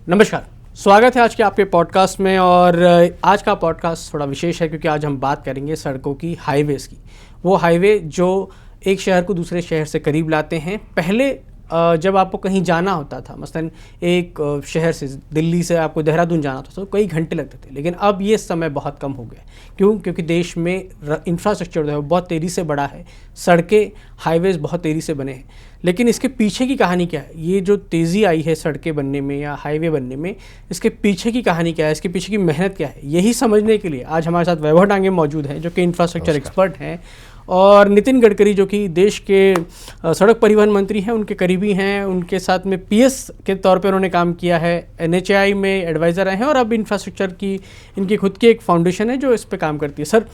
नमस्कार, स्वागत है आज के आपके पॉडकास्ट में। और आज का पॉडकास्ट थोड़ा विशेष है क्योंकि आज हम बात करेंगे सड़कों की, हाईवेज़ की। वो हाईवे जो एक शहर को दूसरे शहर से करीब लाते हैं। पहले जब आपको कहीं जाना होता था, मसलन एक शहर से, दिल्ली से आपको देहरादून जाना था तो कई घंटे लगते थे, लेकिन अब ये समय बहुत कम हो गया। क्यों? क्योंकि देश में इंफ्रास्ट्रक्चर जो है बहुत तेज़ी से बढ़ा है, सड़कें, हाईवेज़ बहुत तेज़ी से बने हैं। लेकिन इसके पीछे की कहानी क्या है? ये जो तेज़ी आई है सड़कें बनने में या हाईवे बनने में, इसके पीछे की कहानी क्या है, इसके पीछे की मेहनत क्या है, यही समझने के लिए आज हमारे साथ वैभव डांगे मौजूद हैं, जो कि इंफ्रास्ट्रक्चर एक्सपर्ट हैं, और नितिन गडकरी, जो कि देश के सड़क परिवहन मंत्री हैं, उनके करीबी हैं। उनके साथ में पीएस के तौर पे उन्होंने काम किया है, NHAI में एडवाइज़र रहे हैं, और अब इंफ्रास्ट्रक्चर की इनकी खुद की एक फाउंडेशन है जो इस पे काम करती है। सर,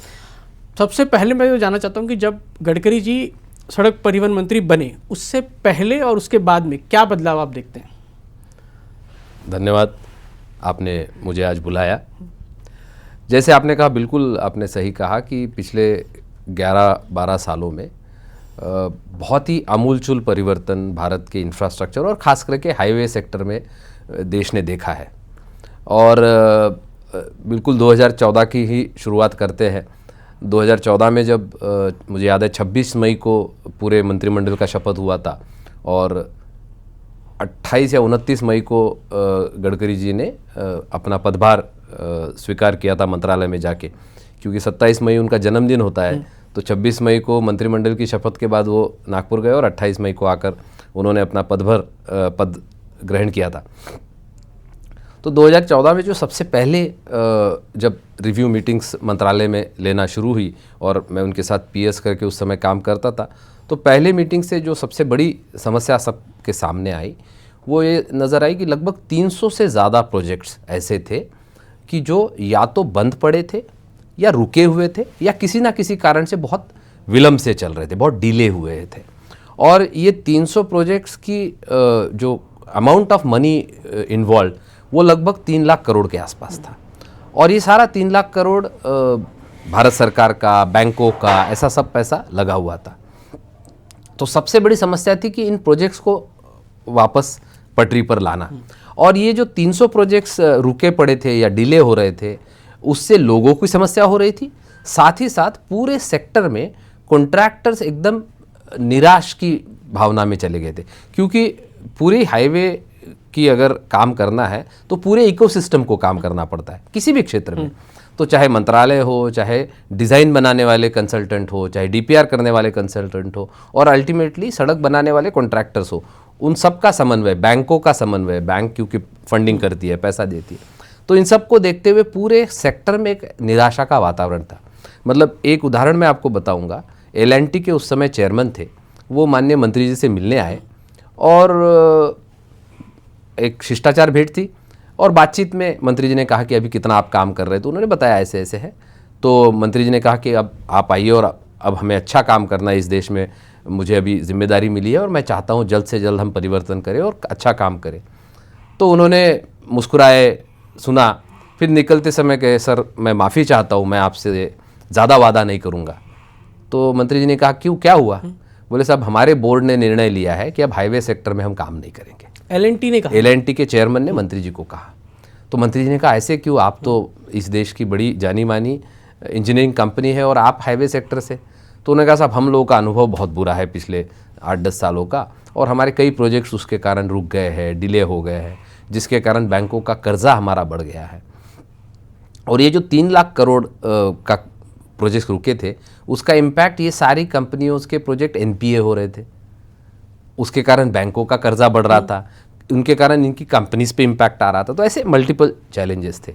सबसे पहले मैं तो जानना चाहता हूँ कि जब गडकरी जी सड़क परिवहन मंत्री बने, उससे पहले और उसके बाद में क्या बदलाव आप देखते हैं? धन्यवाद, आपने मुझे आज बुलाया। जैसे आपने कहा, बिल्कुल आपने सही कहा कि पिछले 11-12 सालों में बहुत ही आमूलचूल परिवर्तन भारत के इंफ्रास्ट्रक्चर और ख़ास करके हाईवे सेक्टर में देश ने देखा है। और बिल्कुल 2014 की ही शुरुआत करते हैं। 2014 में जब मुझे याद है 26 मई को पूरे मंत्रिमंडल का शपथ हुआ था, और 28 या 29 मई को गडकरी जी ने अपना पदभार स्वीकार किया था मंत्रालय में जाके, क्योंकि 27 मई उनका जन्मदिन होता है। तो 26 मई को मंत्रिमंडल की शपथ के बाद वो नागपुर गए और 28 मई को आकर उन्होंने अपना पद ग्रहण किया था। तो 2014 में जो सबसे पहले जब रिव्यू मीटिंग्स मंत्रालय में लेना शुरू हुई, और मैं उनके साथ पीएस करके उस समय काम करता था, तो पहले मीटिंग से जो सबसे बड़ी समस्या सबके सामने आई, वो ये नज़र आई कि लगभग 300 से ज़्यादा प्रोजेक्ट्स ऐसे थे कि जो या तो बंद पड़े थे, या रुके हुए थे, या किसी ना किसी कारण से बहुत विलंब से चल रहे थे, बहुत डिले हुए थे। और ये 300 प्रोजेक्ट्स की जो अमाउंट ऑफ मनी इन्वॉल्व, वो लगभग 3 लाख करोड़ के आसपास था। और ये सारा 3 लाख करोड़ भारत सरकार का, बैंकों का, ऐसा सब पैसा लगा हुआ था। तो सबसे बड़ी समस्या थी कि इन प्रोजेक्ट्स को वापस पटरी पर लाना। और ये जो 300 प्रोजेक्ट्स रुके पड़े थे या डिले हो रहे थे, उससे लोगों की समस्या हो रही थी। साथ ही साथ पूरे सेक्टर में कॉन्ट्रैक्टर्स एकदम निराश की भावना में चले गए थे, क्योंकि पूरी हाईवे की अगर काम करना है तो पूरे इकोसिस्टम को काम करना पड़ता है किसी भी क्षेत्र में। तो चाहे मंत्रालय हो, चाहे डिज़ाइन बनाने वाले कंसल्टेंट हो, चाहे DPR करने वाले कंसल्टेंट हो, और अल्टीमेटली सड़क बनाने वाले कॉन्ट्रैक्टर्स हो, उन सब का समन्वय, बैंकों का समन्वय, बैंक क्योंकि फंडिंग करती है, पैसा देती है। तो इन सब को देखते हुए पूरे सेक्टर में एक निराशा का वातावरण था। मतलब एक उदाहरण मैं आपको बताऊंगा, L&T के उस समय चेयरमैन थे, वो माननीय मंत्री जी से मिलने आए, और एक शिष्टाचार भेंट थी, और बातचीत में मंत्री जी ने कहा कि अभी कितना आप काम कर रहे हैं, तो उन्होंने बताया ऐसे ऐसे है। तो मंत्री जी ने कहा कि अब आप आइए, और अब हमें अच्छा काम करना है इस देश में, मुझे अभी जिम्मेदारी मिली है, और मैं चाहता हूँ जल्द से जल्द हम परिवर्तन करें और अच्छा काम करें। तो उन्होंने मुस्कुराए, सुना, फिर निकलते समय कहे, सर मैं माफ़ी चाहता हूँ, मैं आपसे ज़्यादा वादा नहीं करूँगा। तो मंत्री जी ने कहा, क्यों, क्या हुआ? बोले, साहब हमारे बोर्ड ने निर्णय लिया है कि अब हाईवे सेक्टर में हम काम नहीं करेंगे। L&T ने कहा? L&T के चेयरमैन ने मंत्री जी को कहा। तो मंत्री जी ने कहा, ऐसे क्यों, आप तो इस देश की बड़ी जानी मानी इंजीनियरिंग कंपनी है और आप हाईवे सेक्टर से। तो उन्होंने कहा, साहब हम लोगों का अनुभव बहुत बुरा है पिछले 8-10 सालों का, और हमारे कई प्रोजेक्ट्स उसके कारण रुक गए हैं, डिले हो गए हैं, जिसके कारण बैंकों का कर्जा हमारा बढ़ गया है। और ये जो 3 लाख करोड़ का प्रोजेक्ट रुके थे, उसका इम्पैक्ट ये सारी कंपनियों के प्रोजेक्ट NPA हो रहे थे, उसके कारण बैंकों का कर्जा बढ़ रहा था, उनके कारण इनकी कंपनीज पे इम्पैक्ट आ रहा था। तो ऐसे मल्टीपल चैलेंजेस थे।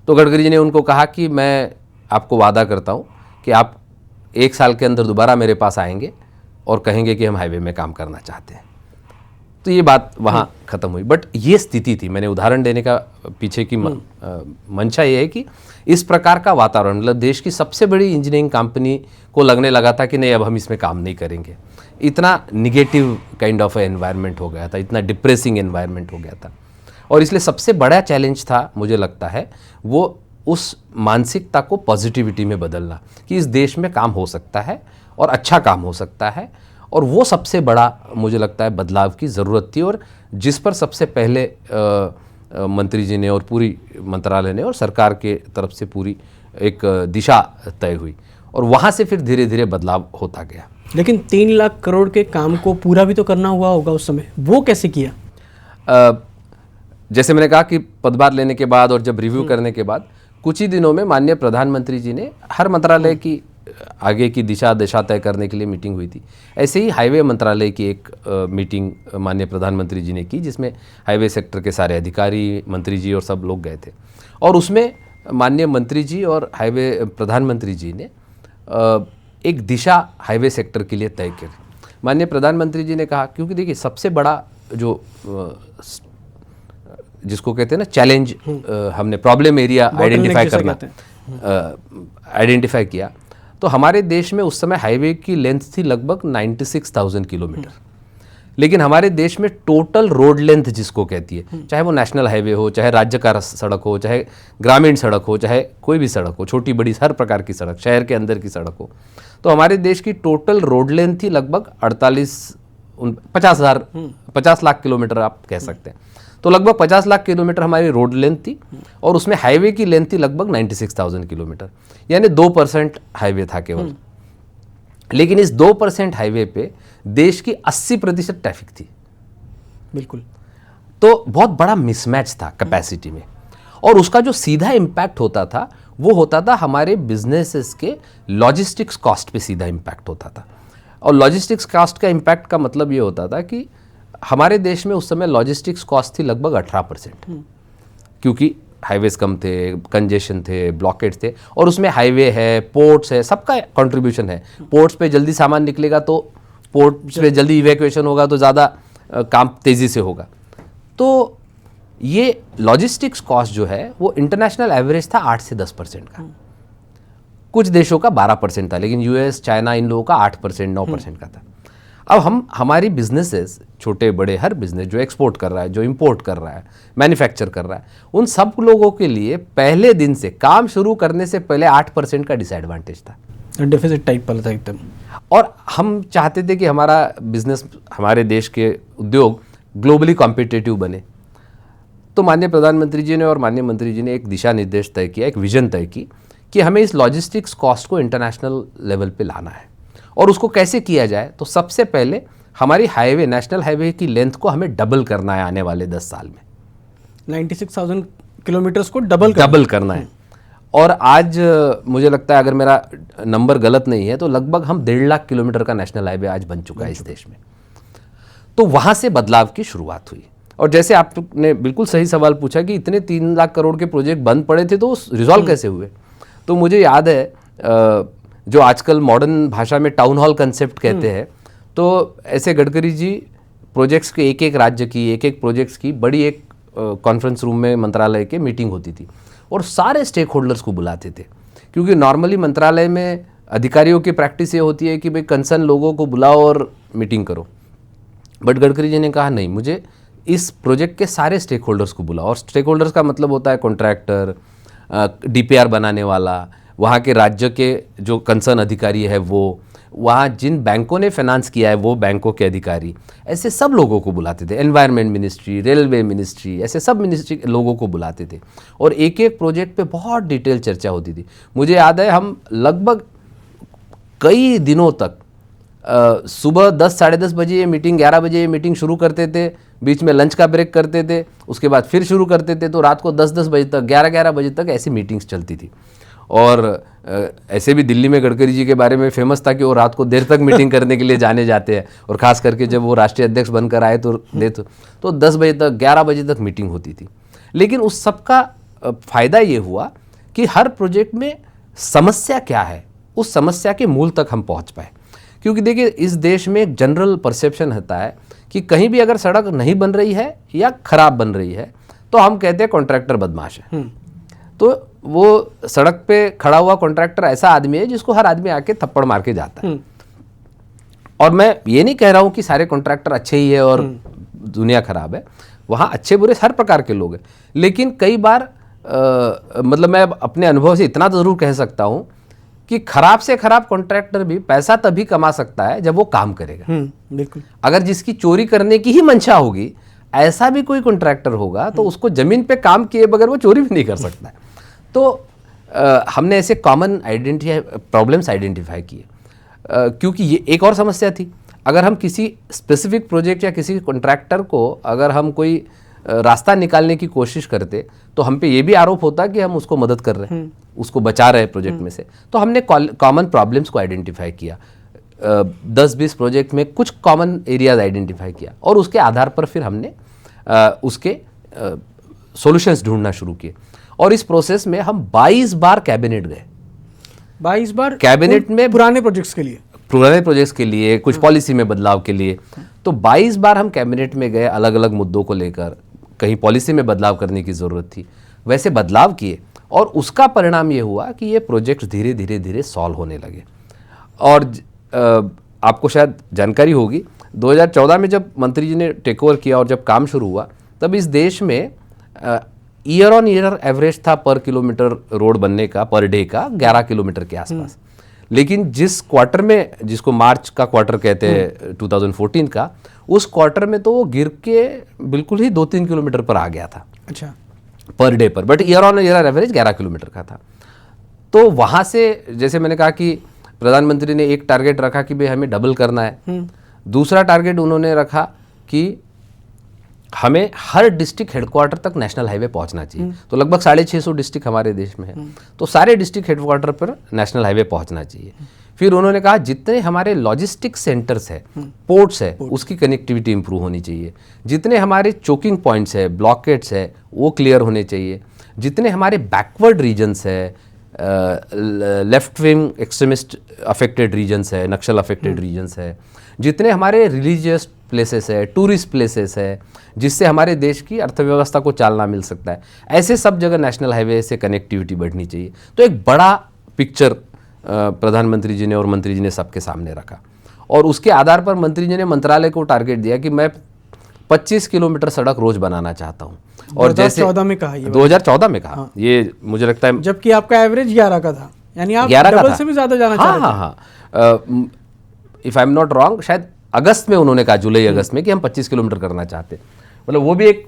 तो गडकरी जी ने उनको कहा कि मैं आपको वादा करता हूँ कि आप 1 साल के अंदर दोबारा मेरे पास आएंगे और कहेंगे कि हम हाईवे में काम करना चाहते हैं। तो ये बात वहाँ ख़त्म हुई। बट ये स्थिति थी, मैंने उदाहरण देने का पीछे की मंशा ये है कि इस प्रकार का वातावरण, मतलब देश की सबसे बड़ी इंजीनियरिंग कंपनी को लगने लगा था कि नहीं, अब हम इसमें काम नहीं करेंगे। इतना निगेटिव काइंड ऑफ एनवायरनमेंट हो गया था, इतना डिप्रेसिंग एनवायरनमेंट हो गया था। और इसलिए सबसे बड़ा चैलेंज था, मुझे लगता है, वो उस मानसिकता को पॉजिटिविटी में बदलना कि इस देश में काम हो सकता है और अच्छा काम हो सकता है, और वो सबसे बड़ा मुझे लगता है बदलाव की ज़रूरत थी, और जिस पर सबसे पहले मंत्री जी ने और पूरी मंत्रालय ने और सरकार के तरफ से पूरी एक दिशा तय हुई, और वहाँ से फिर धीरे धीरे बदलाव होता गया। लेकिन 3 लाख करोड़ के काम को पूरा भी तो करना हुआ होगा उस समय, वो कैसे किया? जैसे मैंने कहा कि पदभार लेने के बाद और जब रिव्यू करने के बाद कुछ ही दिनों में माननीय प्रधानमंत्री जी ने हर मंत्रालय की आगे की दिशा तय करने के लिए मीटिंग हुई थी। ऐसे ही हाईवे मंत्रालय की एक मीटिंग माननीय प्रधानमंत्री जी ने की, जिसमें हाईवे सेक्टर के सारे अधिकारी, मंत्री जी और सब लोग गए थे, और उसमें माननीय मंत्री जी और हाईवे प्रधानमंत्री जी ने एक दिशा हाईवे सेक्टर के लिए तय की। माननीय प्रधानमंत्री जी ने कहा, क्योंकि देखिए सबसे बड़ा जो जिसको कहते हैं ना चैलेंज, हमने प्रॉब्लम एरिया आइडेंटिफाई किया, तो हमारे देश में उस समय हाईवे की लेंथ थी लगभग 96,000 किलोमीटर। लेकिन हमारे देश में टोटल रोड लेंथ जिसको कहती है, चाहे वो नेशनल हाईवे हो, चाहे राज्य का सड़क हो, चाहे ग्रामीण सड़क हो, चाहे कोई भी सड़क हो, छोटी बड़ी हर प्रकार की सड़क, शहर के अंदर की सड़क हो, तो हमारे देश की टोटल रोड लेंथ थी लगभग 50 लाख किलोमीटर आप कह सकते हैं। तो लगभग 50 लाख किलोमीटर हमारी रोड लेंथ थी, और उसमें हाईवे की लेंथ थी लगभग 96,000 किलोमीटर, यानी 2% हाईवे था केवल। लेकिन इस 2% हाईवे पे देश की 80% ट्रैफिक थी। बिल्कुल। तो बहुत बड़ा मिसमैच था कैपेसिटी में, और उसका जो सीधा इम्पैक्ट होता था वो होता था हमारे बिजनेसेस के लॉजिस्टिक्स कॉस्ट पे सीधा इम्पैक्ट होता था। और लॉजिस्टिक्स कॉस्ट का इम्पैक्ट का मतलब ये होता था कि हमारे देश में उस समय लॉजिस्टिक्स कॉस्ट थी लगभग 18%, क्योंकि हाईवेज कम थे, कंजेशन थे, ब्लॉकेज थे, और उसमें हाईवे है, पोर्ट्स है, सबका कंट्रीब्यूशन है। पोर्ट्स पे जल्दी सामान निकलेगा तो पोर्ट्स पे जल्दी इवैक्यूएशन होगा, तो ज़्यादा काम तेज़ी से होगा। तो ये लॉजिस्टिक्स कॉस्ट जो है वो इंटरनेशनल एवरेज था 8 से 10% का। कुछ देशों का 12% था, लेकिन यूएस, चाइना, इन लोगों का 8%, 9% का था। अब हमारी बिजनेसेस, छोटे बड़े हर बिजनेस जो एक्सपोर्ट कर रहा है, जो इंपोर्ट कर रहा है, मैन्युफैक्चर कर रहा है, उन सब लोगों के लिए पहले दिन से, काम शुरू करने से पहले 8% का डिसएडवांटेज था, डेफिसिट टाइप वाला था एकदम। और हम चाहते थे कि हमारा बिजनेस, हमारे देश के उद्योग ग्लोबली कॉम्पिटिटिव बने। तो माननीय प्रधानमंत्री जी ने और माननीय मंत्री जी ने एक दिशा निर्देश तय किया, एक विजन तय की कि हमें इस लॉजिस्टिक्स कॉस्ट को इंटरनेशनल लेवल पे लाना है। और उसको कैसे किया जाए, तो सबसे पहले हमारी हाईवे, नेशनल हाईवे की लेंथ को हमें डबल करना है आने वाले 10 साल में। 96,000 किलोमीटर्स को डबल करना है। और आज मुझे लगता है, अगर मेरा नंबर गलत नहीं है, तो लगभग हम 1.5 लाख किलोमीटर का नेशनल हाईवे आज बन चुका है इस देश में। तो वहाँ से बदलाव की शुरुआत हुई। और जैसे आपने बिल्कुल सही सवाल पूछा कि इतने 3 लाख करोड़ के प्रोजेक्ट बंद पड़े थे, तो रिजॉल्व कैसे हुए? तो मुझे याद है, जो आजकल मॉडर्न भाषा में टाउन हॉल कंसेप्ट कहते हैं, तो ऐसे गडकरी जी प्रोजेक्ट्स के एक एक राज्य की, एक एक प्रोजेक्ट्स की बड़ी एक कॉन्फ्रेंस रूम में मंत्रालय के मीटिंग होती थी, और सारे स्टेक होल्डर्स को बुलाते थे। क्योंकि नॉर्मली मंत्रालय में अधिकारियों की प्रैक्टिस ये होती है कि भाई कंसर्न लोगों को बुलाओ और मीटिंग करो, बट गडकरी जी ने कहा नहीं, मुझे इस प्रोजेक्ट के सारे स्टेक होल्डर्स को बुलाओ। और स्टेक होल्डर्स का मतलब होता है कॉन्ट्रैक्टर, डीपीआर बनाने वाला, वहाँ के राज्य के जो कंसर्न अधिकारी है वो, वहाँ जिन बैंकों ने फाइनेंस किया है वो बैंकों के अधिकारी, ऐसे सब लोगों को बुलाते थे। एनवायरनमेंट मिनिस्ट्री, रेलवे मिनिस्ट्री, ऐसे सब मिनिस्ट्री लोगों को बुलाते थे, और एक एक प्रोजेक्ट पे बहुत डिटेल चर्चा होती थी। मुझे याद है, हम लगभग कई दिनों तक सुबह 10 साढ़े 10 बजे ये मीटिंग, 11 बजे ये मीटिंग शुरू करते थे, बीच में लंच का ब्रेक करते थे, उसके बाद फिर शुरू करते थे, तो रात को 10-10 बजे तक, 11-11 बजे तक ऐसी मीटिंग्स चलती थी। और ऐसे भी दिल्ली में गडकरी जी के बारे में फेमस था कि वो रात को देर तक मीटिंग करने के लिए जाने जाते हैं, और ख़ास करके जब वो राष्ट्रीय अध्यक्ष बनकर आए तो 10 बजे तक, 11 बजे तक मीटिंग होती थी। लेकिन उस सब का फ़ायदा ये हुआ कि हर प्रोजेक्ट में समस्या क्या है, उस समस्या के मूल तक हम पहुँच पाए। क्योंकि देखिए, इस देश में एक जनरल परसेप्शन होता है कि कहीं भी अगर सड़क नहीं बन रही है या ख़राब बन रही है, तो हम कहते हैं कॉन्ट्रैक्टर बदमाश है। तो वो सड़क पे खड़ा हुआ कॉन्ट्रैक्टर ऐसा आदमी है जिसको हर आदमी आके थप्पड़ मार के जाता है। और मैं ये नहीं कह रहा हूँ कि सारे कॉन्ट्रैक्टर अच्छे ही है और दुनिया खराब है, वहाँ अच्छे बुरे हर प्रकार के लोग हैं। लेकिन कई बार मतलब मैं अपने अनुभव से इतना ज़रूर कह सकता हूँ कि खराब से खराब कॉन्ट्रैक्टर भी पैसा तभी कमा सकता है जब वो काम करेगा। बिल्कुल। अगर जिसकी चोरी करने की ही मंशा होगी, ऐसा भी कोई कॉन्ट्रैक्टर होगा तो उसको जमीन पे काम किए बगैर वो चोरी भी नहीं कर सकता है। तो हमने ऐसे कॉमन प्रॉब्लम्स आइडेंटिफाई किए, क्योंकि ये एक और समस्या थी। अगर हम किसी स्पेसिफिक प्रोजेक्ट या किसी कॉन्ट्रैक्टर को अगर हम कोई रास्ता निकालने की कोशिश करते तो हम पे ये भी आरोप होता कि हम उसको मदद कर रहे हैं, उसको बचा रहे हैं प्रोजेक्ट में से। तो हमने कॉमन प्रॉब्लम्स को आइडेंटिफाई किया, 10-20 प्रोजेक्ट में कुछ कॉमन एरियाज आइडेंटिफाई किया, और उसके आधार पर फिर हमने उसके सॉल्यूशंस ढूंढना शुरू किए। और इस प्रोसेस में हम 22 बार कैबिनेट गए। 22 बार कैबिनेट में पुराने प्रोजेक्ट्स के लिए, कुछ पॉलिसी में बदलाव के लिए। तो 22 बार हम कैबिनेट में गए, अलग अलग मुद्दों को लेकर। कहीं पॉलिसी में बदलाव करने की ज़रूरत थी, वैसे बदलाव किए, और उसका परिणाम ये हुआ कि ये प्रोजेक्ट धीरे धीरे धीरे सॉल्व होने लगे। और आपको शायद जानकारी होगी, 2014 में जब मंत्री जी ने टेक ओवर किया और जब काम शुरू हुआ, तब इस देश में ईयर ऑन ईयर एवरेज था पर किलोमीटर रोड बनने का, पर डे का 11 किलोमीटर के आसपास। लेकिन जिस क्वार्टर में, जिसको मार्च का क्वार्टर कहते हैं 2014 का, उस क्वार्टर में तो वो गिर के बिल्कुल ही 2-3 किलोमीटर पर आ गया था। अच्छा, पर डे पर, but year on year average 11 kilometre का था। तो वहाँ से, जैसे मैंने कहा कि प्रधानमंत्री ने एक टारगेट रखा कि भाई हमें डबल करना है। दूसरा टारगेट उन्होंने रखा कि हमें हर डिस्ट्रिक्ट हेडक्वार्टर तक नेशनल हाईवे पहुंचना चाहिए। तो लगभग 650 डिस्ट्रिक्ट हमारे देश में है, तो सारे डिस्ट्रिक्ट हेडक्वार्टर पर नेशनल हाईवे पहुंचना चाहिए। फिर उन्होंने कहा जितने हमारे लॉजिस्टिक सेंटर्स है, पोर्ट्स है, उसकी कनेक्टिविटी इंप्रूव होनी चाहिए। जितने हमारे चोकिंग पॉइंट्स है, ब्लॉकेट्स है, वो क्लियर होने चाहिए। जितने हमारे बैकवर्ड रीजन्स है, left wing extremist affected regions है, नक्सल अफेक्टेड रीजन्स है, जितने हमारे रिलीजियस प्लेसेस है, टूरिस्ट प्लेसेस है, जिससे हमारे देश की अर्थव्यवस्था को चालना मिल सकता है, ऐसे सब जगह नेशनल हाईवे से कनेक्टिविटी बढ़नी चाहिए। तो एक बड़ा पिक्चर प्रधानमंत्री जी ने और मंत्री जी ने सबके सामने रखा, और उसके आधार पर मंत्री जी ने मंत्रालय को टारगेट दिया कि मैं 25 किलोमीटर सड़क रोज बनाना चाहता हूँ। और 2014 में कहा, ये 2014 में कहा। हाँ। ये मुझे लगता है, जबकि आपका एवरेज 11 का था, यानी आप डबल से भी ज्यादा जाना चाह रहे थे। हाँ, if I am not wrong, शायद अगस्त में उन्होंने कहा, जुलाई अगस्त में, कि हम 25 किलोमीटर करना चाहते। मतलब वो भी एक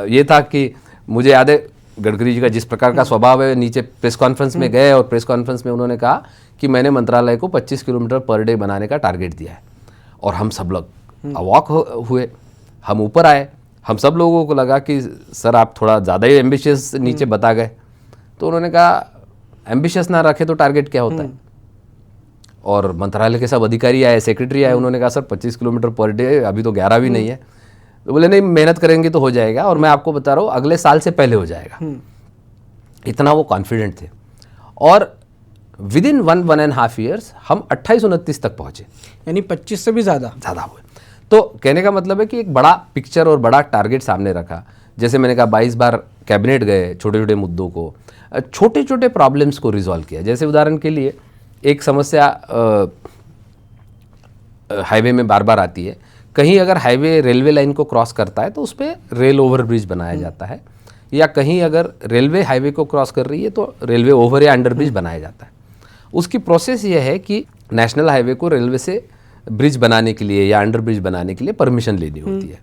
ये था कि मुझे याद है गडकरी जी का जिस प्रकार का स्वभाव है, नीचे प्रेस कॉन्फ्रेंस में गए और प्रेस कॉन्फ्रेंस में उन्होंने कहा कि मैंने मंत्रालय को 25 किलोमीटर पर डे बनाने का टारगेट दिया है। और हम सब लोग अवाक हुए, हम ऊपर आए, हम सब लोगों को लगा कि सर आप थोड़ा ज़्यादा ही एम्बिशियस नीचे बता गए। तो उन्होंने कहा एम्बिशियस ना रखे तो टारगेट क्या होता है। और मंत्रालय के सब अधिकारी आए, सेक्रेटरी आए, उन्होंने कहा सर 25 किलोमीटर पर डे, अभी तो 11 भी नहीं है। तो बोले नहीं, मेहनत करेंगे तो हो जाएगा, और मैं आपको बता रहा हूँ अगले साल से पहले हो जाएगा। इतना वो कॉन्फिडेंट थे। और विद इन 1.5 ईयर्स हम 28-29 तक पहुँचे, यानी 25 से भी ज़्यादा हुए। तो कहने का मतलब है कि एक बड़ा पिक्चर और बड़ा टारगेट सामने रखा। जैसे मैंने कहा 22 बार कैबिनेट गए, छोटे छोटे मुद्दों को, छोटे छोटे प्रॉब्लम्स को रिजॉल्व किया। जैसे उदाहरण के लिए एक समस्या हाईवे में बार बार आती है, कहीं अगर हाईवे रेलवे लाइन को क्रॉस करता है तो उस पर रेल ओवर ब्रिज बनाया जाता है, या कहीं अगर रेलवे हाईवे को क्रॉस कर रही है तो रेलवे ओवर या अंडर ब्रिज बनाया जाता है। उसकी प्रोसेस ये है कि नेशनल हाईवे को रेलवे से ब्रिज बनाने के लिए या अंडर ब्रिज बनाने के लिए परमिशन लेनी होती है,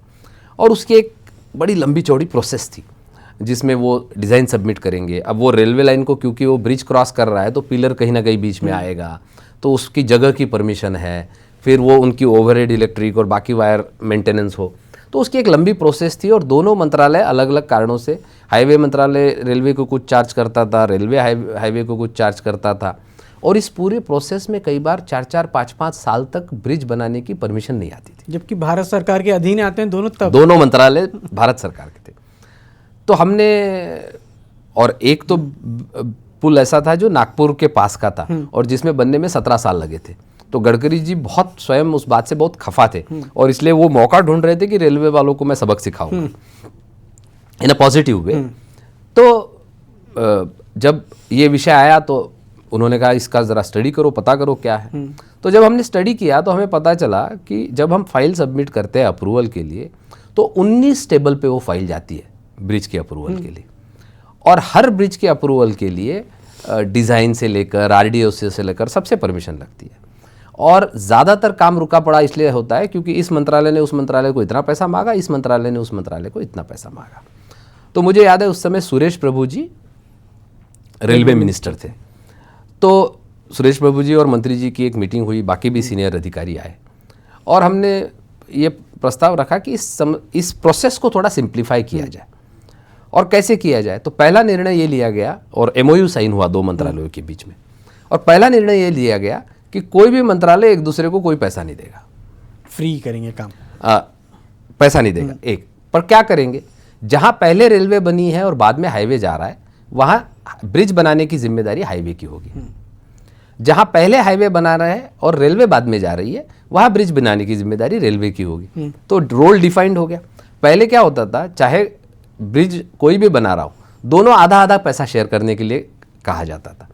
और उसकी एक बड़ी लंबी चौड़ी प्रोसेस थी जिसमें वो डिज़ाइन सबमिट करेंगे। अब वो रेलवे लाइन को, क्योंकि वो ब्रिज क्रॉस कर रहा है तो पिलर कहीं ना कहीं बीच में आएगा, तो उसकी जगह की परमिशन है, फिर वो उनकी ओवरहेड इलेक्ट्रिक और बाकी वायर मेंटेनेंस हो, तो उसकी एक लंबी प्रोसेस थी। और दोनों मंत्रालय अलग अलग कारणों से, हाईवे मंत्रालय रेलवे को कुछ चार्ज करता था, रेलवे हाईवे को कुछ चार्ज करता था, और इस पूरे प्रोसेस में कई बार 4-4, 5-5 साल तक ब्रिज बनाने की परमिशन नहीं आती थी। जबकि भारत सरकार के अधीन आते हैं दोनों, तब दोनों मंत्रालय भारत सरकार के थे। तो हमने, और एक तो पुल ऐसा था जो नागपुर के पास का था और जिसमें बनने में 17 साल लगे थे। तो गडकरी जी बहुत स्वयं उस बात से बहुत खफा थे, और इसलिए वो मौका ढूंढ रहे थे कि रेलवे वालों को मैं सबक सिखाऊंगा इन अ पॉजिटिव वे। तो जब ये विषय आया तो उन्होंने कहा इसका ज़रा स्टडी करो, पता करो क्या है। तो जब हमने स्टडी किया तो हमें पता चला कि जब हम फाइल सबमिट करते हैं अप्रूवल के लिए तो 19 टेबल पे वो फाइल जाती है ब्रिज के अप्रूवल के लिए, और हर ब्रिज के अप्रूवल के लिए डिज़ाइन से लेकर RDO से लेकर सबसे परमिशन लगती है। और ज़्यादातर काम रुका पड़ा इसलिए होता है क्योंकि इस मंत्रालय ने उस मंत्रालय को इतना पैसा मांगा, इस मंत्रालय ने उस मंत्रालय को इतना पैसा मांगा। तो मुझे याद है उस समय सुरेश प्रभु जी रेलवे मिनिस्टर थे। तो सुरेश प्रभु जी और मंत्री जी की एक मीटिंग हुई, बाकी भी सीनियर अधिकारी आए और हमने ये प्रस्ताव रखा कि इस प्रोसेस को थोड़ा सिंप्लीफाई किया जाए। और कैसे किया जाए? तो पहला निर्णय ये लिया गया और MOU साइन हुआ 2 मंत्रालयों के बीच में। और पहला निर्णय ये लिया गया कि कोई भी मंत्रालय एक दूसरे को कोई पैसा नहीं देगा, फ्री करेंगे काम, पैसा नहीं देगा। एक पर क्या करेंगे, जहां पहले रेलवे बनी है और बाद में हाईवे जा रहा है वहां ब्रिज बनाने की जिम्मेदारी हाईवे की होगी। जहां पहले हाईवे बना रहा है और रेलवे बाद में जा रही है वहां ब्रिज बनाने की जिम्मेदारी रेलवे की होगी। तो रोल डिफाइंड हो गया। पहले क्या होता था, चाहे ब्रिज कोई भी बना रहा हो, दोनों आधा आधा पैसा शेयर करने के लिए कहा जाता था।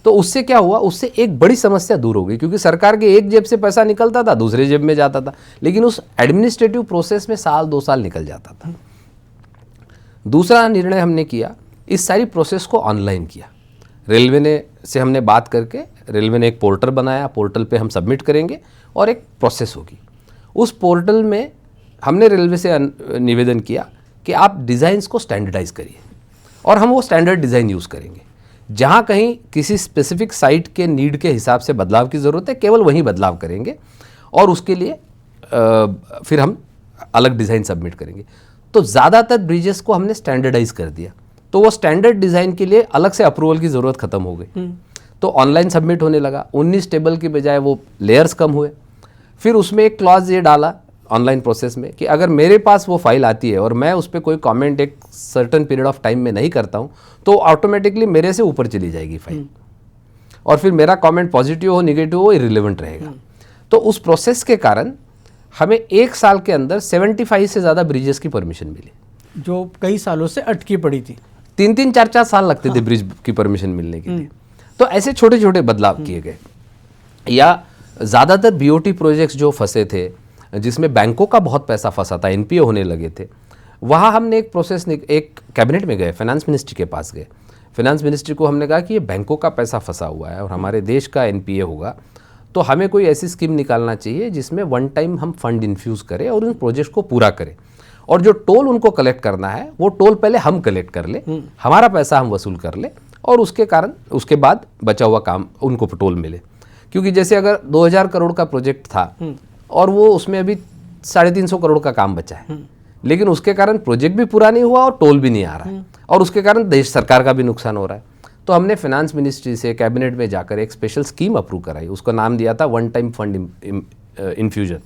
तो उससे क्या हुआ, उससे एक बड़ी समस्या दूर हो गई क्योंकि सरकार के एक जेब से पैसा निकलता था, दूसरे जेब में जाता था, लेकिन उस एडमिनिस्ट्रेटिव प्रोसेस में 1-2 साल निकल जाता था। दूसरा निर्णय हमने किया, इस सारी प्रोसेस को ऑनलाइन किया। रेलवे ने से हमने बात करके रेलवे ने एक पोर्टल बनाया, पोर्टल पे हम सबमिट करेंगे और एक प्रोसेस होगी। उस पोर्टल में हमने रेलवे से निवेदन किया कि आप डिज़ाइंस को स्टैंडर्डाइज करिए और हम वो स्टैंडर्ड डिज़ाइन यूज़ करेंगे। जहाँ कहीं किसी स्पेसिफिक साइट के नीड के हिसाब से बदलाव की ज़रूरत है, केवल वहीं बदलाव करेंगे और उसके लिए फिर हम अलग डिज़ाइन सबमिट करेंगे। तो ज़्यादातर ब्रिजेस को हमने स्टैंडर्डाइज कर दिया। तो वो स्टैंडर्ड डिज़ाइन के लिए अलग से अप्रूवल की ज़रूरत खत्म हो गई। तो ऑनलाइन सबमिट होने लगा। 19 टेबल की बजाय वो लेयर्स कम हुए। फिर उसमें एक क्लॉज ये डाला ऑनलाइन प्रोसेस में कि अगर मेरे पास वो फाइल आती है और मैं उस पर कोई कमेंट एक सर्टेन पीरियड ऑफ टाइम में नहीं करता हूँ तो ऑटोमेटिकली मेरे से ऊपर चली जाएगी फाइल और फिर मेरा कमेंट पॉजिटिव हो निगेटिव हो इरिलेवेंट रहेगा। तो उस प्रोसेस के कारण हमें 1 साल के अंदर 75 से ज़्यादा ब्रिजेस की परमिशन मिली, जो कई सालों से अटकी पड़ी थी। 3-3, 4-4 साल लगते थे ब्रिज की परमिशन मिलने के लिए। तो ऐसे छोटे छोटे बदलाव किए गए। या ज़्यादातर BOT प्रोजेक्ट्स जो फंसे थे, जिसमें बैंकों का बहुत पैसा फंसा था, NPA होने लगे थे, वहाँ हमने एक प्रोसेस एक कैबिनेट में गए, फाइनेंस मिनिस्ट्री के पास गए। फाइनेंस मिनिस्ट्री को हमने कहा कि ये बैंकों का पैसा फंसा हुआ है और हमारे देश का NPA होगा, तो हमें कोई ऐसी स्कीम निकालना चाहिए जिसमें वन टाइम हम फंड इन्फ्यूज़ करें और उन प्रोजेक्ट को पूरा करें। और जो टोल उनको कलेक्ट करना है वो टोल पहले हम कलेक्ट कर ले, हमारा पैसा हम वसूल कर ले और उसके बाद बचा हुआ काम उनको टोल मिले। क्योंकि जैसे अगर 2000 करोड़ का प्रोजेक्ट था और वो उसमें अभी 350 करोड़ का काम बचा है, लेकिन उसके कारण प्रोजेक्ट भी पूरा नहीं हुआ और टोल भी नहीं आ रहा है और उसके कारण देश सरकार का भी नुकसान हो रहा है। तो हमने फाइनेंस मिनिस्ट्री से कैबिनेट में जाकर एक स्पेशल स्कीम अप्रूव कराई, उसका नाम दिया था वन टाइम फंड इन्फ्यूजन,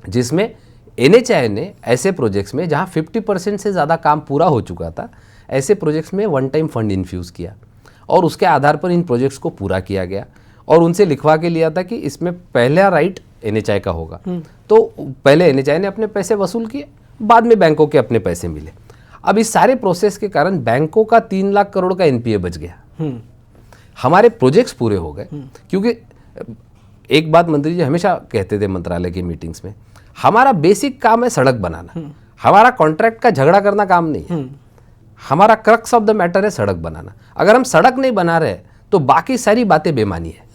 जिसमें NHAI ने ऐसे प्रोजेक्ट्स में जहां 50% से ज़्यादा काम पूरा हो चुका था, ऐसे प्रोजेक्ट्स में वन टाइम फंड इन्फ्यूज़ किया और उसके आधार पर इन प्रोजेक्ट्स को पूरा किया गया और उनसे लिखवा के लिया था कि इसमें पहला राइट NHAI का होगा। तो पहले NHAI ने अपने पैसे वसूल किए, बाद में बैंकों के अपने पैसे मिले। अब इस सारे प्रोसेस के कारण बैंकों का 3 लाख करोड़ का NPA बच गया, हमारे प्रोजेक्ट्स पूरे हो गए। क्योंकि एक बात मंत्री जी हमेशा कहते थे मंत्रालय की मीटिंग्स में, हमारा बेसिक काम है सड़क बनाना, हमारा कॉन्ट्रैक्ट का झगड़ा करना काम नहीं है, हमारा क्रक्स ऑफ द मैटर है सड़क बनाना। अगर हम सड़क नहीं बना रहे तो बाकी सारी बातें बेमानी है।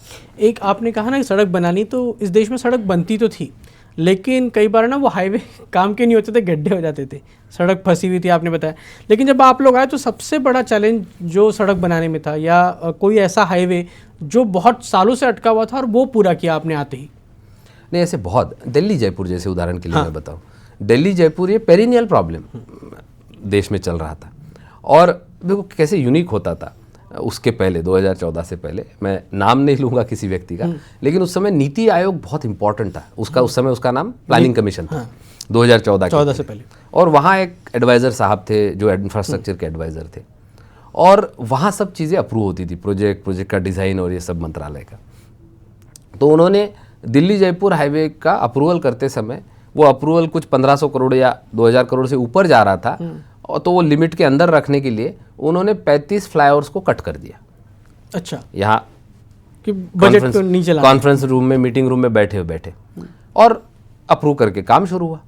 एक आपने कहा ना कि सड़क बनानी, तो इस देश में सड़क बनती तो थी, लेकिन कई बार ना वो हाईवे काम के नहीं होते थे, गड्ढे हो जाते थे, सड़क फंसी हुई थी आपने बताया। लेकिन जब आप लोग आए तो सबसे बड़ा चैलेंज जो सड़क बनाने में था, या कोई ऐसा हाईवे जो बहुत सालों से अटका हुआ था और वो पूरा किया आपने आते ही? नहीं, ऐसे बहुत, दिल्ली जयपुर जैसे उदाहरण के लिए मैं बताऊं, दिल्ली जयपुर ये पेरिनियल प्रॉब्लम देश में चल रहा था और देखो कैसे यूनिक होता था। उसके पहले 2014 से पहले, मैं नाम नहीं लूँगा किसी व्यक्ति का, लेकिन उस समय नीति आयोग बहुत इंपॉर्टेंट था। उस समय उसका नाम प्लानिंग कमीशन था, 2014 से पहले। और वहाँ एक एडवाइज़र साहब थे जो इंफ्रास्ट्रक्चर के एडवाइज़र थे और वहाँ सब चीज़ें अप्रूव होती थी, प्रोजेक्ट का डिज़ाइन और ये सब मंत्रालय का। तो उन्होंने दिल्ली जयपुर हाईवे का अप्रूवल करते समय, वो अप्रूवल कुछ 1500 करोड़ या 2000 करोड़ से ऊपर जा रहा था, और तो वो लिमिट के अंदर रखने के लिए उन्होंने 35 फ्लाईओवर्स को कट कर दिया। अच्छा, यहाँ कि बजट तो नहीं चला, कॉन्फ्रेंस रूम में, मीटिंग रूम में बैठे और अप्रूव करके काम शुरू हुआ।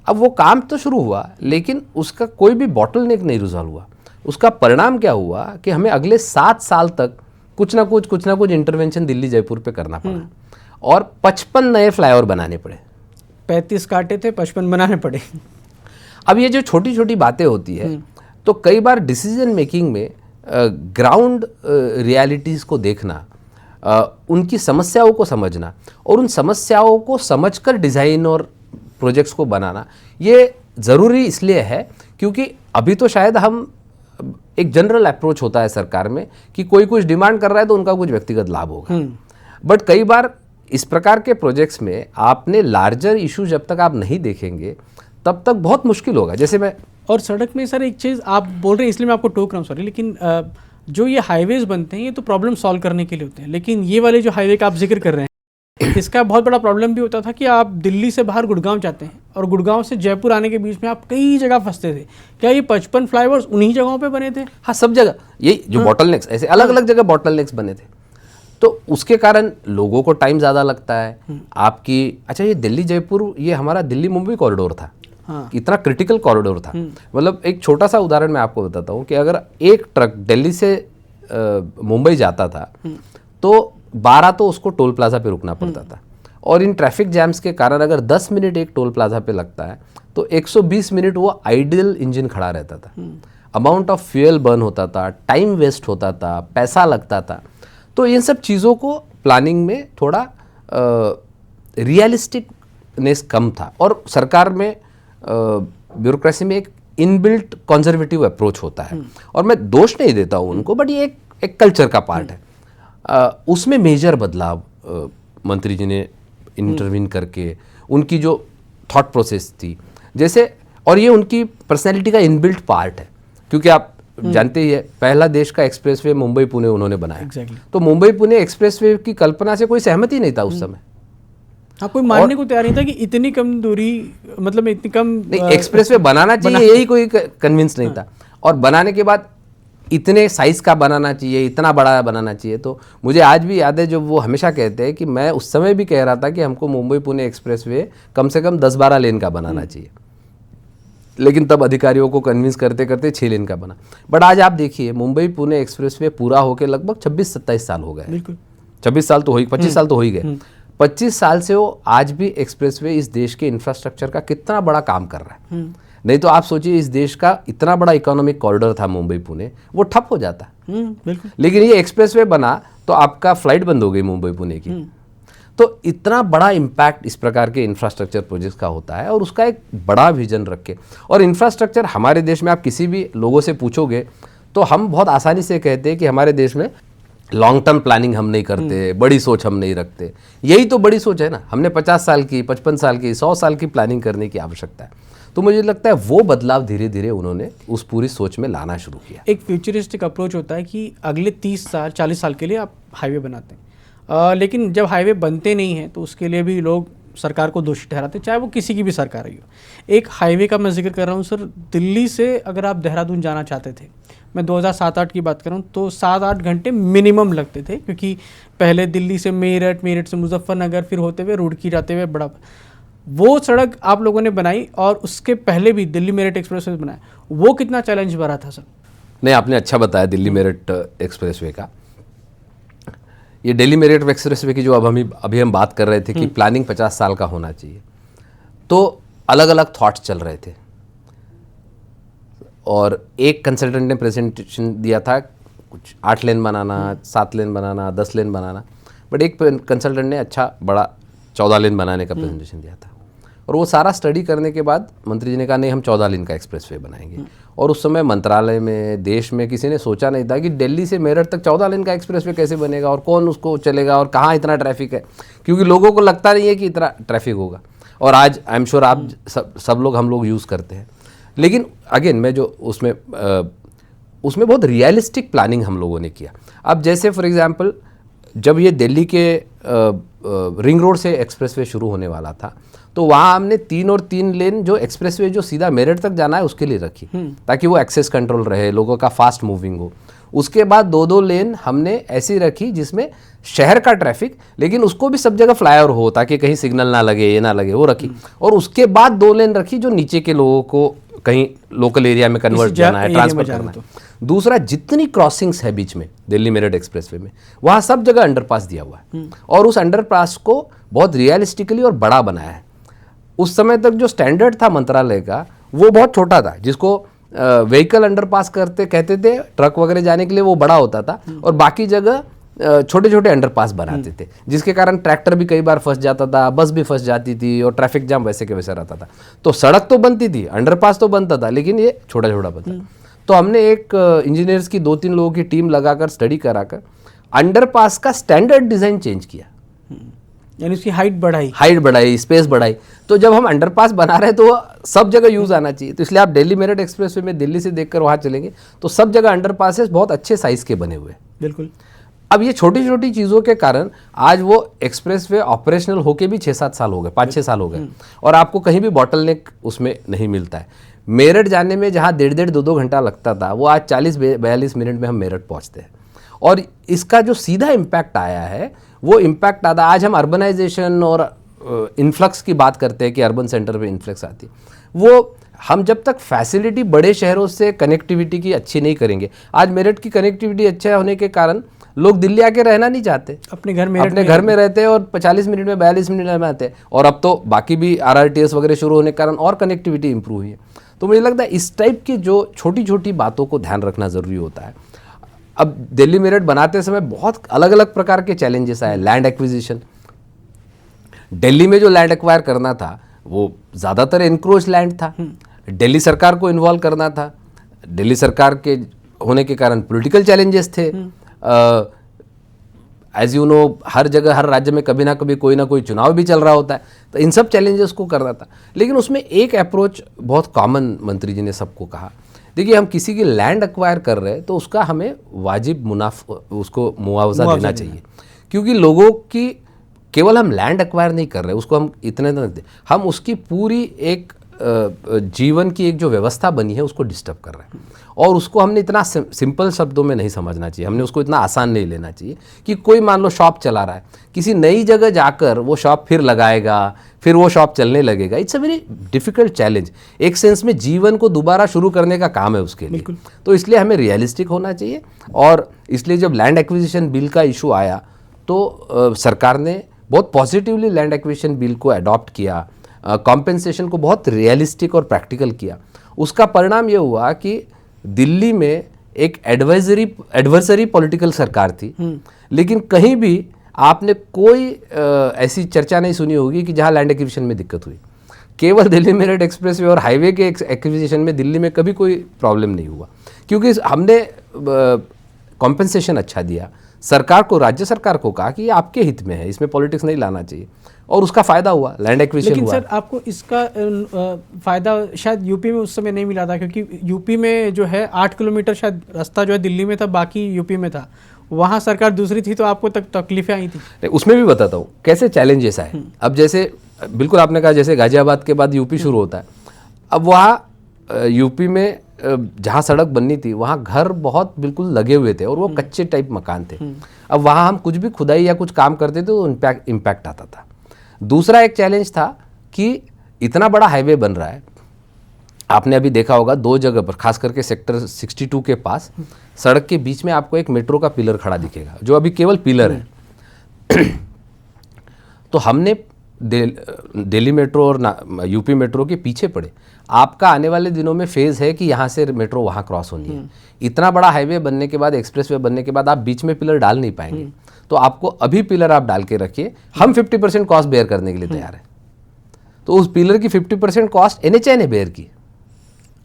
अब वो काम तो शुरू हुआ लेकिन उसका कोई भी बॉटलनेक नहीं रिजॉल्व हुआ। उसका परिणाम क्या हुआ कि हमें अगले 7 साल तक कुछ ना कुछ इंटरवेंशन दिल्ली जयपुर पे करना पड़ा और 55 नए फ्लाईओवर बनाने पड़े। 35 काटे थे, 55 बनाने पड़े। अब ये जो छोटी छोटी बातें होती है तो कई बार डिसीजन मेकिंग में ग्राउंड रियलिटीज़ को देखना, उनकी समस्याओं को समझना और उन समस्याओं को समझकर डिज़ाइन और प्रोजेक्ट्स को बनाना, ये ज़रूरी इसलिए है क्योंकि अभी तो शायद हम एक जनरल अप्रोच होता है सरकार में कि कोई कुछ डिमांड कर रहा है तो उनका कुछ व्यक्तिगत लाभ होगा, बट कई बार इस प्रकार के प्रोजेक्ट्स में आपने लार्जर इशू जब तक आप नहीं देखेंगे तब तक बहुत मुश्किल होगा। जैसे मैं और सड़क में सर एक चीज़ आप बोल रहे हैं इसलिए मैं आपको टोक रहा हूँ, सॉरी, लेकिन जो ये हाईवेज बनते हैं ये तो प्रॉब्लम सॉल्व करने के लिए होते हैं, लेकिन ये वाले जो हाईवे का आप जिक्र कर रहे हैं इसका बहुत बड़ा प्रॉब्लम भी होता था कि आप दिल्ली से बाहर गुड़गांव जाते हैं और गुड़गांव से जयपुर आने के बीच में आप कई जगह फंसते थे। क्या ये 55 फ्लाईओवर्स उन्हीं जगहों पे बने थे? हाँ, सब जगह ये जो बॉटलनेक्स ऐसे अलग अलग जगह बॉटलनेक्स बने थे, तो उसके कारण लोगों को टाइम ज़्यादा लगता है आपकी। अच्छा, ये दिल्ली जयपुर ये हमारा दिल्ली मुंबई कॉरिडोर था, इतना क्रिटिकल कॉरिडोर था। मतलब एक छोटा सा उदाहरण मैं आपको बताता हूँ कि अगर एक ट्रक दिल्ली से मुंबई जाता था तो 12 तो उसको टोल प्लाजा पे रुकना पड़ता था, और इन ट्रैफिक जैम्स के कारण अगर 10 मिनट एक टोल प्लाजा पे लगता है तो 120 मिनट वो आइडियल इंजन खड़ा रहता था। अमाउंट ऑफ फ्यूल बर्न होता था, टाइम वेस्ट होता था, पैसा लगता था। तो इन सब चीज़ों को प्लानिंग में थोड़ा रियलिस्टिकनेस कम था, और सरकार में ब्यूरोक्रेसी में एक इनबिल्ट कंजर्वेटिव अप्रोच होता है, और मैं दोष नहीं देता हूँ उनको, बट ये एक कल्चर का पार्ट है। उसमें मेजर बदलाव मंत्री जी ने इंटरवीन करके उनकी जो थॉट प्रोसेस थी जैसे, और ये उनकी पर्सनैलिटी का इनबिल्ट पार्ट है क्योंकि आप जानते ही है पहला देश का एक्सप्रेसवे मुंबई पुणे उन्होंने बनाया। तो मुंबई पुणे एक्सप्रेसवे की कल्पना से कोई सहमति नहीं था उस समय। हाँ, कोई मानने को तैयार नहीं था कि इतनी कम दूरी, मतलब इतनी कम एक्सप्रेसवे बनाना चाहिए, यही कोई कन्विंस नहीं था। और बनाने के बाद इतने साइज का बनाना चाहिए, इतना बड़ा बनाना चाहिए। तो मुझे आज भी याद है जब वो हमेशा कहते हैं कि मैं उस समय भी कह रहा था कि हमको मुंबई पुणे एक्सप्रेसवे कम से कम 10-12 लेन का बनाना चाहिए, लेकिन तब अधिकारियों को कन्विंस करते करते 6 लेन का बना। बट आज आप देखिए मुंबई पुणे एक्सप्रेसवे पूरा होकर लगभग 26-27 साल हो गए। बिल्कुल 26 साल तो हो ही, 25 साल तो हो ही गए। 25 साल से वो आज भी एक्सप्रेसवे इस देश के इंफ्रास्ट्रक्चर का कितना बड़ा काम कर रहा है। नहीं तो आप सोचिए इस देश का इतना बड़ा इकोनॉमिक कॉरिडोर था मुंबई पुणे, वो ठप हो जाता। बिल्कुल। लेकिन ये एक्सप्रेसवे बना तो आपका फ्लाइट बंद हो गई मुंबई पुणे की। तो इतना बड़ा इम्पैक्ट इस प्रकार के इंफ्रास्ट्रक्चर प्रोजेक्ट्स का होता है, और उसका एक बड़ा विजन रखे। और इंफ्रास्ट्रक्चर हमारे देश में आप किसी भी लोगों से पूछोगे तो हम बहुत आसानी से कहते हैं कि हमारे देश में लॉन्ग टर्म प्लानिंग हम नहीं करते, बड़ी सोच हम नहीं रखते। यही तो बड़ी सोच है ना, हमने 50 साल की, 55 साल की, 100 साल की प्लानिंग करने की आवश्यकता है। तो मुझे लगता है वो बदलाव धीरे धीरे उन्होंने उस पूरी सोच में लाना शुरू किया। एक फ्यूचरिस्टिक अप्रोच होता है कि अगले 30 साल 40 साल के लिए आप हाईवे बनाते हैं, लेकिन जब हाईवे बनते नहीं हैं तो उसके लिए भी लोग सरकार को दोषी ठहराते हैं, चाहे वो किसी की भी सरकार रही हो। एक हाईवे का मैं जिक्र कर रहा हूँ सर, दिल्ली से अगर आप देहरादून जाना चाहते थे, मैं 2007-8 की बात कर रहा हूँ, तो 7-8 घंटे मिनिमम लगते थे, क्योंकि पहले दिल्ली से मेरठ, मेरठ से मुजफ्फरनगर, फिर होते हुए रुड़की जाते हुए बड़ा, वो सड़क आप लोगों ने बनाई। और उसके पहले भी दिल्ली मेरठ एक्सप्रेसवे बनाया, वो कितना चैलेंज भरा था सर? नहीं, आपने अच्छा बताया दिल्ली मेरठ एक्सप्रेसवे का। ये दिल्ली मेरठ एक्सप्रेसवे की जो अभी हम बात कर रहे थे कि प्लानिंग 50 साल का होना चाहिए, तो अलग अलग थॉट्स चल रहे थे। और एक कंसल्टेंट ने प्रेजेंटेशन दिया था कुछ 8 लेन बनाना, 7 लेन बनाना, 10 लेन बनाना, बट एक कंसल्टेंट ने अच्छा बड़ा 14 लेन बनाने का प्रेजेंटेशन दिया था। और वो सारा स्टडी करने के बाद मंत्री जी ने कहा नहीं, हम 14 लेन का एक्सप्रेसवे बनाएंगे। और उस समय मंत्रालय में, देश में किसी ने सोचा नहीं था कि दिल्ली से मेरठ तक 14 लेन का एक्सप्रेसवे कैसे बनेगा और कौन उसको चलेगा और कहाँ इतना ट्रैफिक है, क्योंकि लोगों को लगता नहीं है कि इतना ट्रैफिक होगा। और आज आई एम श्योर आप सब लोग, हम लोग यूज़ करते हैं। लेकिन अगेन मैं जो उसमें बहुत रियलिस्टिक प्लानिंग हम लोगों ने किया। अब जैसे फॉर एग्जांपल जब ये दिल्ली के रिंग रोड से एक्सप्रेसवे शुरू होने वाला था, तो वहाँ हमने 3 और 3 लेन जो एक्सप्रेसवे जो सीधा मेरठ तक जाना है उसके लिए रखी, ताकि वो एक्सेस कंट्रोल रहे, लोगों का फास्ट मूविंग हो। उसके बाद 2-2 लेन हमने ऐसी रखी जिसमें शहर का ट्रैफिक, लेकिन उसको भी सब जगह फ्लाईओवर हो ताकि कहीं सिग्नल ना लगे, ये ना लगे, वो रखी। और उसके बाद 2 लेन रखी जो नीचे के लोगों को कहीं लोकल एरिया में कन्वर्ट करना है, ट्रांसफर करना है। दूसरा, जितनी क्रॉसिंग्स है बीच में दिल्ली मेरठ एक्सप्रेसवे में, वहाँ सब जगह अंडरपास दिया हुआ है और उस अंडरपास को बहुत रियलिस्टिकली और बड़ा बनाया है। उस समय तक जो स्टैंडर्ड था मंत्रालय का वो बहुत छोटा था, जिसको व्हीकल अंडरपास कहते थे, ट्रक वगैरह जाने के लिए वो बड़ा होता था और बाकी जगह छोटे छोटे अंडरपास बनाते थे, जिसके कारण ट्रैक्टर भी कई बार फंस जाता था, बस भी फंस जाती थी और ट्रैफिक जाम वैसे के वैसे रहता था। तो सड़क तो बनती थी, अंडरपास तो बनता था, लेकिन ये छोटा छोटा बनता। तो हमने एक इंजीनियर्स की 2-3 लोगों की टीम लगाकर स्टडी कराकर अंडरपास का स्टैंडर्ड डिजाइन चेंज किया, यानी उसकी हाइट बढ़ाई, स्पेस बढ़ाई। तो जब हम अंडरपास बना रहे हैं तो सब जगह यूज आना चाहिए। तो इसलिए आप दिल्ली मेरठ एक्सप्रेसवे में दिल्ली से देखकर वहाँ चलेंगे तो सब जगह अंडरपासेस बहुत अच्छे साइज के बने हुए हैं। बिल्कुल। अब ये छोटी छोटी चीज़ों के कारण आज वो एक्सप्रेसवे ऑपरेशनल होके भी 6-7 साल हो गए, 5-6 साल हो गए और आपको कहीं भी बॉटलनेक उसमें नहीं मिलता है। मेरठ जाने में जहाँ 1.5 2 घंटा लगता था, वो आज 40-42 मिनट में हम मेरठ पहुँचते हैं। और इसका जो सीधा इम्पैक्ट आया है वो इम्पैक्ट आता, आज हम अर्बनाइजेशन और इन्फ्लक्स की बात करते हैं कि अर्बन सेंटर पे इन्फ्लक्स आती है, वो हम जब तक फैसिलिटी बड़े शहरों से कनेक्टिविटी की अच्छी नहीं करेंगे। आज मेरठ की कनेक्टिविटी अच्छा होने के कारण लोग दिल्ली आके रहना नहीं चाहते, अपने घर में रहते हैं और 40 मिनट में 42 मिनट में आते हैं। और अब तो बाकी भी RRTS वगैरह शुरू होने के कारण और कनेक्टिविटी इंप्रूव हुई है। तो मुझे लगता है इस टाइप की जो छोटी छोटी बातों को ध्यान रखना ज़रूरी होता है। अब दिल्ली मेरठ बनाते समय बहुत अलग अलग प्रकार के चैलेंजेस आए। लैंड एक्विजिशन, दिल्ली में जो लैंड एक्वायर करना था वो ज़्यादातर एनक्रोच लैंड था, दिल्ली सरकार को इन्वॉल्व करना था, दिल्ली सरकार के होने के कारण पॉलिटिकल चैलेंजेस थे। एज यू नो, हर जगह हर राज्य में कभी ना कभी कोई ना कोई चुनाव भी चल रहा होता है, तो इन सब चैलेंजेस को करना था। लेकिन उसमें एक अप्रोच बहुत कॉमन मंत्री जी ने सबको कहा, देखिए हम किसी की लैंड एक्वायर कर रहे हैं तो उसका हमें वाजिब उसको मुआवजा देना चाहिए, क्योंकि लोगों की केवल हम लैंड एक्वायर नहीं कर रहे, उसको हम इतने हम उसकी पूरी एक जीवन की एक जो व्यवस्था बनी है उसको डिस्टर्ब कर रहे हैं। और उसको हमने इतना सिंपल शब्दों में नहीं समझना चाहिए, हमने उसको इतना आसान नहीं लेना चाहिए कि कोई मान लो शॉप चला रहा है, किसी नई जगह जाकर वो शॉप फिर लगाएगा, फिर वो शॉप चलने लगेगा। It's a very difficult challenge. एक सेंस में जीवन को दोबारा शुरू करने का काम है उसके लिए। तो इसलिए हमें रियलिस्टिक होना चाहिए। और इसलिए जब लैंड एक्विजिशन बिल का इशू आया तो सरकार ने बहुत पॉजिटिवली लैंड एक्विजिशन बिल को अडॉप्ट किया, कॉम्पेंसेशन को बहुत रियलिस्टिक और प्रैक्टिकल किया। उसका परिणाम ये हुआ कि दिल्ली में एक एडवर्सरी पॉलिटिकल सरकार थी, लेकिन कहीं भी आपने कोई ऐसी चर्चा नहीं सुनी होगी कि जहां लैंड एक्विजिशन में दिक्कत हुई। केवल दिल्ली मेरठ एक्सप्रेसवे और हाईवे के एक्विजिशन में दिल्ली में कभी कोई प्रॉब्लम नहीं हुआ, क्योंकि हमने कॉम्पेंसेशन अच्छा दिया। सरकार को, राज्य सरकार को कहा कि ये आपके हित में है, इसमें पॉलिटिक्स नहीं लाना चाहिए, और उसका फायदा हुआ, लैंड एक्विजिशन हुआ। लेकिन सर आपको इसका फायदा शायद यूपी में उस समय नहीं मिला था, क्योंकि यूपी में जो है 8 किलोमीटर शायद रास्ता जो है दिल्ली में था, बाकी यूपी में था, वहाँ सरकार दूसरी थी, तो आपको तकलीफें आई थी। उसमें भी बताता हूँ कैसे चैलेंजेस आए। अब जैसे बिल्कुल आपने कहा, जैसे गाजियाबाद के बाद यूपी शुरू होता है। अब वहाँ यूपी में जहाँ सड़क बननी थी वहाँ घर बहुत बिल्कुल लगे हुए थे और वो कच्चे टाइप मकान थे। अब वहाँ हम कुछ भी खुदाई या कुछ काम करते थे तो इम्पैक्ट आता था। दूसरा एक चैलेंज था कि इतना बड़ा हाईवे बन रहा है, आपने अभी देखा होगा 2 जगह पर, खास करके सेक्टर 62 के पास सड़क के बीच में आपको एक मेट्रो का पिलर खड़ा दिखेगा, जो अभी केवल पिलर है। तो हमने दिल्ली मेट्रो और यूपी मेट्रो के पीछे पड़े। आपका आने वाले दिनों में फेज़ है कि यहाँ से मेट्रो वहाँ क्रॉस होनी है। इतना बड़ा हाईवे बनने के बाद, एक्सप्रेसवे बनने के बाद आप बीच में पिलर डाल नहीं पाएंगे, तो आपको अभी पिलर आप डाल के रखिए। हम 50% कॉस्ट बेयर करने के लिए तैयार है। तो उस पिलर की 50% कॉस्ट NHAI ने बेयर की।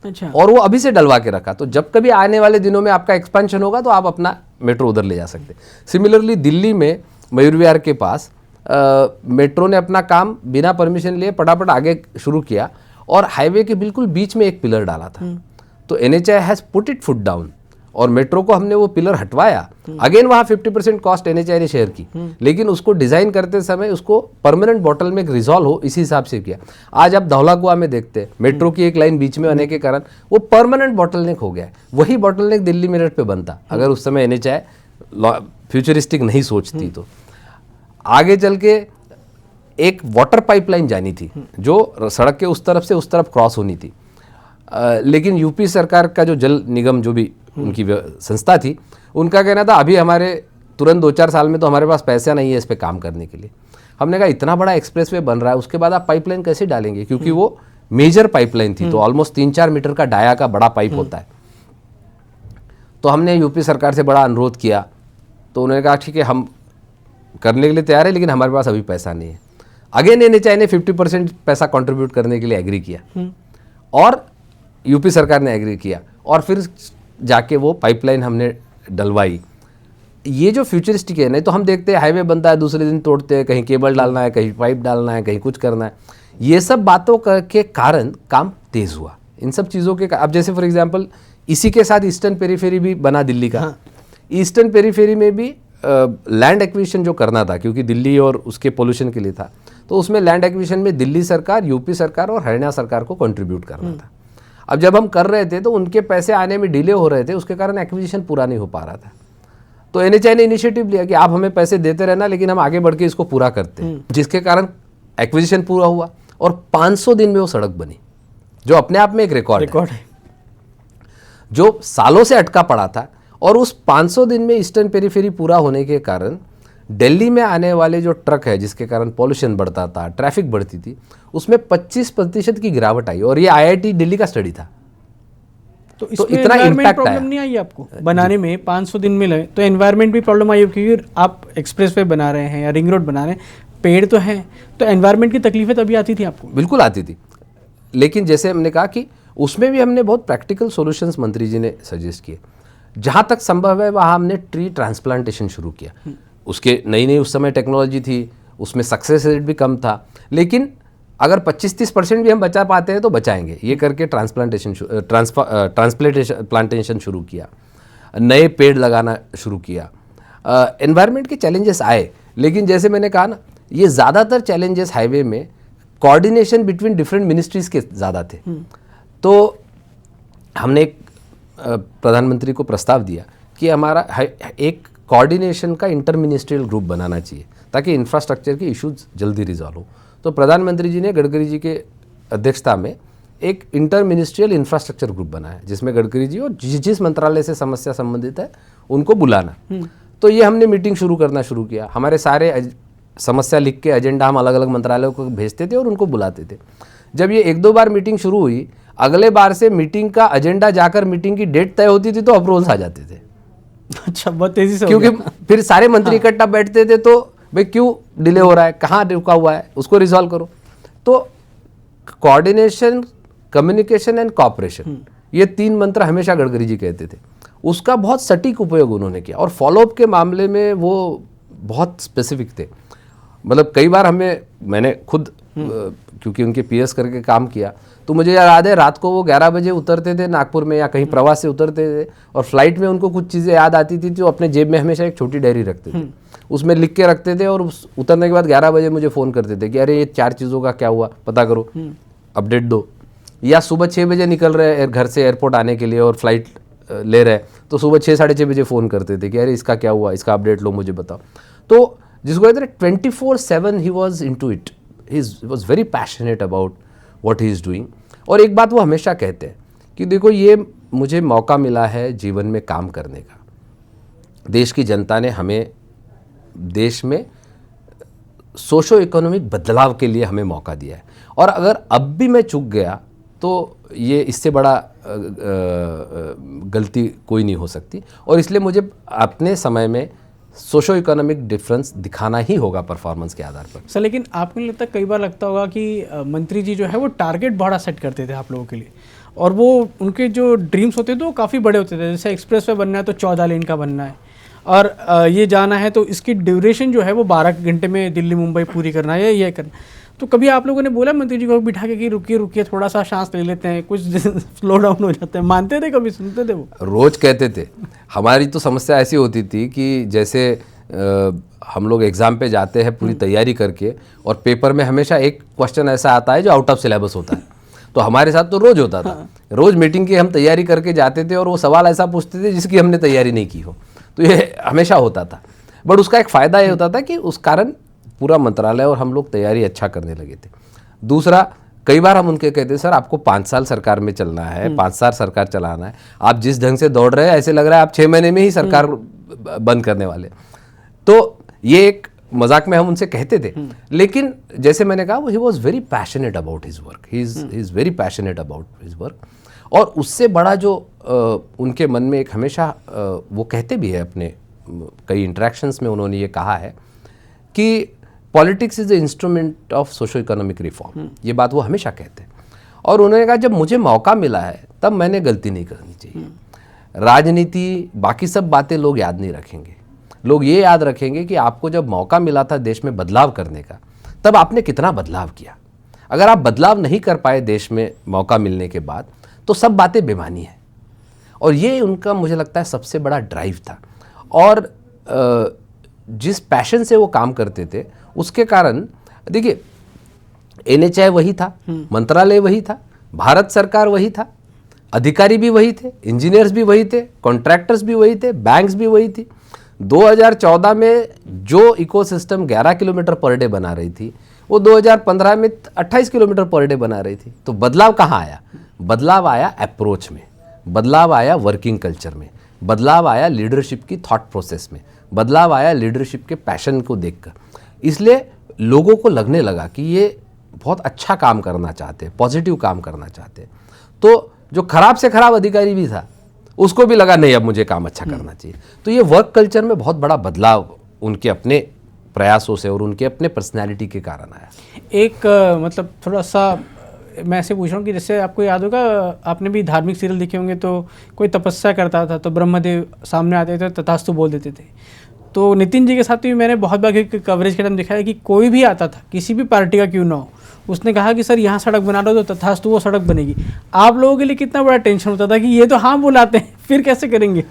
अच्छा। और वो अभी से डलवा के रखा, तो जब कभी आने वाले दिनों में आपका एक्सपेंशन होगा तो आप अपना मेट्रो उधर ले जा सकते। सिमिलरली दिल्ली में मयूर विहार के पास मेट्रो ने अपना काम बिना परमिशन लिए फटाफट आगे शुरू किया और हाईवे के बिल्कुल बीच में एक पिलर डाला था। तो NHAI has put it foot down और मेट्रो को हमने वो पिलर हटवाया। अगेन वहाँ 50% कॉस्ट NHAI ने शेयर की, लेकिन उसको डिज़ाइन करते समय उसको परमानेंट बॉटल में रिजॉल्व हो इसी हिसाब से किया। आज आप धौला कुआं में देखते हैं, मेट्रो की एक लाइन बीच में आने के कारण वो परमानेंट बॉटलनेक हो गया है। वही बॉटलनेक दिल्ली मेरठ पे बनता अगर उस समय NHAI फ्यूचरिस्टिक नहीं सोचती। तो आगे चल के एक वाटर पाइपलाइन जानी थी जो सड़क के उस तरफ से उस तरफ क्रॉस होनी थी। लेकिन यूपी सरकार का जो जल निगम जो भी उनकी संस्था थी, उनका कहना था अभी हमारे तुरंत 2-4 साल में तो हमारे पास पैसा नहीं है इस पर काम करने के लिए। हमने कहा इतना बड़ा एक्सप्रेसवे बन रहा है, उसके बाद आप पाइपलाइन कैसे डालेंगे, क्योंकि वो मेजर पाइपलाइन थी, तो ऑलमोस्ट 3-4 मीटर का डाया का बड़ा पाइप होता है। तो हमने यूपी सरकार से बड़ा अनुरोध किया, तो उन्होंने कहा ठीक है हम करने के लिए तैयार है, लेकिन हमारे पास अभी पैसा नहीं है। अगेन NHAI ने 50% पैसा कंट्रीब्यूट करने के लिए एग्री किया और यूपी सरकार ने एग्री किया, और फिर जाके वो पाइपलाइन हमने डलवाई। ये जो फ्यूचरिस्टिक है, नहीं तो हम देखते हैं हाईवे बनता है दूसरे दिन तोड़ते हैं, कहीं केबल डालना है, कहीं पाइप डालना है, कहीं कुछ करना है। ये सब बातों के कारण काम तेज हुआ इन सब चीज़ों के। अब जैसे फॉर एग्जांपल इसी के साथ ईस्टर्न पेरीफेरी भी बना दिल्ली का। ईस्टर्न पेरीफेरी में भी लैंड एक्विजिशन जो करना था, क्योंकि दिल्ली और उसके पोल्यूशन के लिए था, तो उसमें लैंड एक्विजिशन में दिल्ली सरकार, यूपी सरकार और हरियाणा सरकार को कंट्रीब्यूट करना था। अब जब हम कर रहे थे तो उनके पैसे आने में डिले हो रहे थे, उसके कारण एक्विजिशन पूरा नहीं हो पा रहा था। तो NHAI ने इनिशिएटिव लिया कि आप हमें पैसे देते रहना, लेकिन हम आगे बढ़ के इसको पूरा करते हैं, जिसके कारण एक्विजिशन पूरा हुआ और 500 दिन में वो सड़क बनी, जो अपने आप में एक रिकॉर्ड है, जो सालों से अटका पड़ा था। और उस 500 दिन में ईस्टर्न पेरीफेरी पूरा होने के कारण दिल्ली में आने वाले जो ट्रक है, जिसके कारण पॉल्यूशन बढ़ता था, ट्रैफिक बढ़ती थी, उसमें 25% की गिरावट आई। और ये IIT दिल्ली का स्टडी था। तो इतना इम्पैक्ट प्रॉब्लम नहीं आई आपको बनाने में? 500 दिन में लगे तो एनवायरनमेंट भी प्रॉब्लम आई, क्योंकि आप एक्सप्रेसवे बना रहे हैं या रिंग रोड बना रहे हैं, पेड़ तो हैं, तो एनवायरनमेंट की तकलीफें तभी आती थी आपको? बिल्कुल आती थी, लेकिन जैसे हमने कहा कि उसमें भी हमने बहुत प्रैक्टिकल सॉल्यूशंस मंत्री जी ने सजेस्ट किए। जहाँ तक संभव है वहाँ हमने ट्री ट्रांसप्लांटेशन शुरू किया। उसके नई नई उस समय टेक्नोलॉजी थी, उसमें सक्सेस रेट भी कम था, लेकिन अगर 25-30% भी हम बचा पाते हैं तो बचाएंगे, ये करके ट्रांसप्लांटेशन शुरू किया, नए पेड़ लगाना शुरू किया। एनवायरनमेंट के चैलेंजेस आए, लेकिन जैसे मैंने कहा ना, ये ज़्यादातर चैलेंजेस हाईवे में कोऑर्डिनेशन बिटवीन डिफरेंट मिनिस्ट्रीज़ के ज़्यादा थे। तो हमने एक प्रधानमंत्री को प्रस्ताव दिया कि हमारा एक कोऑर्डिनेशन का इंटर मिनिस्ट्रियल ग्रुप बनाना चाहिए, ताकि इंफ्रास्ट्रक्चर के इश्यूज जल्दी रिजॉल्व हो। तो प्रधानमंत्री जी ने गडकरी जी के अध्यक्षता में एक इंटर मिनिस्ट्रियल इंफ्रास्ट्रक्चर ग्रुप बनाया, जिसमें गडकरी जी और जिस मंत्रालय से समस्या संबंधित है उनको बुलाना। तो ये हमने मीटिंग शुरू किया। हमारे सारे समस्या लिख के एजेंडा हम अलग अलग मंत्रालयों को भेजते थे और उनको बुलाते थे। जब ये 1-2 बार मीटिंग शुरू हुई, अगले बार से मीटिंग का एजेंडा जाकर मीटिंग की डेट तय होती थी तो अप्रूवल्स आ जाते थे। अच्छा, बहुत तेजी से, क्योंकि फिर सारे मंत्री इकट्ठा बैठते थे, तो भाई क्यों डिले हो रहा है, कहाँ रुका हुआ है, उसको रिजॉल्व करो। तो कोऑर्डिनेशन, कम्युनिकेशन एंड कोऑपरेशन, ये 3 मंत्र हमेशा गडकरी जी कहते थे। उसका बहुत सटीक उपयोग उन्होंने किया, और फॉलोअप के मामले में वो बहुत स्पेसिफिक थे। मतलब कई बार मैंने खुद क्योंकि उनके PS करके काम किया, तो मुझे याद है रात को वो 11 बजे उतरते थे नागपुर में, या कहीं प्रवास से उतरते थे, और फ्लाइट में उनको कुछ चीज़ें याद आती थी, जो अपने जेब में हमेशा एक छोटी डायरी रखते थे, उसमें लिख के रखते थे, और उतरने के बाद 11 बजे मुझे फ़ोन करते थे कि अरे ये 4 चीज़ों का क्या हुआ, पता करो, अपडेट दो। या सुबह 6 बजे निकल रहे हैं घर से एयरपोर्ट आने के लिए और फ्लाइट ले रहे, तो सुबह 6-6:30 बजे फ़ोन करते थे कि अरे इसका क्या हुआ, इसका अपडेट लो, मुझे बताओ। तो जिसको कहते हैं 24/7 he was into it, he was very passionate about what he is doing. और एक बात वो हमेशा कहते हैं कि देखो, ये मुझे मौका मिला है जीवन में काम करने का, देश की जनता ने हमें देश में सोशो इकोनॉमिक बदलाव के लिए हमें मौका दिया है, और अगर अब भी मैं चूक गया तो ये इससे बड़ा गलती कोई नहीं हो सकती, और इसलिए मुझे अपने समय में सोशो इकोनॉमिक डिफरेंस दिखाना ही होगा परफॉर्मेंस के आधार पर। सर, लेकिन आपको नहीं लगता, कई बार लगता होगा कि मंत्री जी जो है वो टारगेट बड़ा सेट करते थे आप लोगों के लिए, और वो उनके जो ड्रीम्स होते थे वो काफ़ी बड़े होते थे। जैसे एक्सप्रेसवे बनना है तो 14 लेन का बनना है, और ये जाना है तो इसकी ड्यूरेशन जो है वो 12 घंटे में दिल्ली मुंबई पूरी करना है, ये करना। तो कभी आप लोगों ने बोला मंत्री जी को बिठा के कि रुकिए थोड़ा सा सांस ले लेते हैं, कुछ स्लो डाउन हो जाते हैं? मानते थे, कभी सुनते थे? वो रोज कहते थे। हमारी तो समस्या ऐसी होती थी कि जैसे हम लोग एग्ज़ाम पे जाते हैं पूरी तैयारी करके, और पेपर में हमेशा एक क्वेश्चन ऐसा आता है जो आउट ऑफ सिलेबस होता है। तो हमारे साथ तो रोज़ होता था। रोज़ मीटिंग की हम तैयारी करके जाते थे, और वो सवाल ऐसा पूछते थे जिसकी हमने तैयारी नहीं की हो। तो ये हमेशा होता था, बट उसका एक फ़ायदा ये होता था कि उस कारण पूरा मंत्रालय और हम लोग तैयारी अच्छा करने लगे थे। दूसरा, कई बार हम उनके कहते हैं सर आपको 5 साल सरकार में चलना है, 5 साल सरकार चलाना है, आप जिस ढंग से दौड़ रहे हैं ऐसे लग रहा है आप 6 महीने में ही सरकार बंद करने वाले। तो ये एक मजाक में हम उनसे कहते थे, लेकिन जैसे मैंने कहा ही was very passionate about his work, he is very passionate about his work. और उससे बड़ा जो उनके मन में एक हमेशा वो कहते भी है अपने कई इंटरेक्शंस में उन्होंने ये कहा है कि politics is the instrument of socio economic reform, ये बात वो हमेशा कहते हैं। और उन्होंने कहा जब मुझे मौका मिला है तब मैंने गलती नहीं करनी चाहिए। राजनीति बाकी सब बातें लोग याद नहीं रखेंगे, लोग ये याद रखेंगे कि आपको जब मौका मिला था देश में बदलाव करने का तब आपने कितना बदलाव किया। अगर आप बदलाव नहीं कर पाए देश में मौका मिलने के बाद तो सब बातें बेमानी है। और ये उनका मुझे लगता है सबसे बड़ा ड्राइव था। और जिस पैशन से वो काम करते थे उसके कारण देखिए NHI वही था, मंत्रालय वही था, भारत सरकार वही था, अधिकारी भी वही थे, इंजीनियर्स भी वही थे, कॉन्ट्रैक्टर्स भी वही थे, बैंक्स भी वही थी। 2014 में जो इकोसिस्टम 11 किलोमीटर पर डे बना रही थी वो 2015 में 28 किलोमीटर पर डे बना रही थी। तो बदलाव कहाँ आया? बदलाव आया अप्रोच में, बदलाव आया वर्किंग कल्चर में, बदलाव आया लीडरशिप की थॉट प्रोसेस में, बदलाव आया लीडरशिप के पैशन को देखकर। इसलिए लोगों को लगने लगा कि ये बहुत अच्छा काम करना चाहते हैं, पॉजिटिव काम करना चाहते हैं। तो जो खराब से खराब अधिकारी भी था उसको भी लगा नहीं अब मुझे काम अच्छा करना चाहिए। तो ये वर्क कल्चर में बहुत बड़ा बदलाव उनके अपने प्रयासों से और उनके अपने पर्सनैलिटी के कारण आया। एक मतलब थोड़ा सा मैं ऐसे पूछ रहा हूँ कि जैसे आपको याद होगा, आपने भी धार्मिक सीरियल देखे होंगे, तो कोई तपस्या करता था तो ब्रह्मदेव सामने आते थे, तथास्तु बोल देते थे। तो नितिन जी के साथ भी मैंने बहुत बार कवरेज के टाइम देखा है कि कोई भी आता था किसी भी पार्टी का क्यों ना हो, उसने कहा कि सर यहाँ सड़क बना दो तो तथास्तु वो सड़क बनेगी। आप लोगों के लिए कितना बड़ा टेंशन होता था कि ये तो हाँ बुलाते हैं फिर कैसे करेंगे।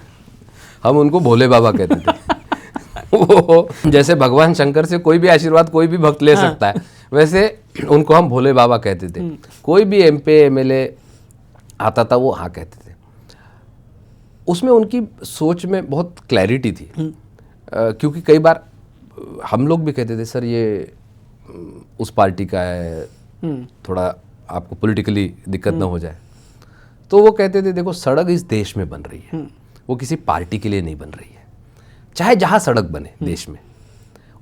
हम उनको भोले बाबा कहते थे। वो जैसे भगवान शंकर से कोई भी आशीर्वाद कोई भी भक्त ले सकता है, वैसे उनको हम भोले बाबा कहते थे। कोई भी MP MLA आता था वो हाँ कहते थे। उसमें उनकी सोच में बहुत क्लैरिटी थी। क्योंकि कई बार हम लोग भी कहते थे सर ये उस पार्टी का है, थोड़ा आपको पॉलिटिकली दिक्कत ना हो जाए। तो वो कहते थे देखो सड़क इस देश में बन रही है, वो किसी पार्टी के लिए नहीं बन रही है। चाहे जहाँ सड़क बने देश में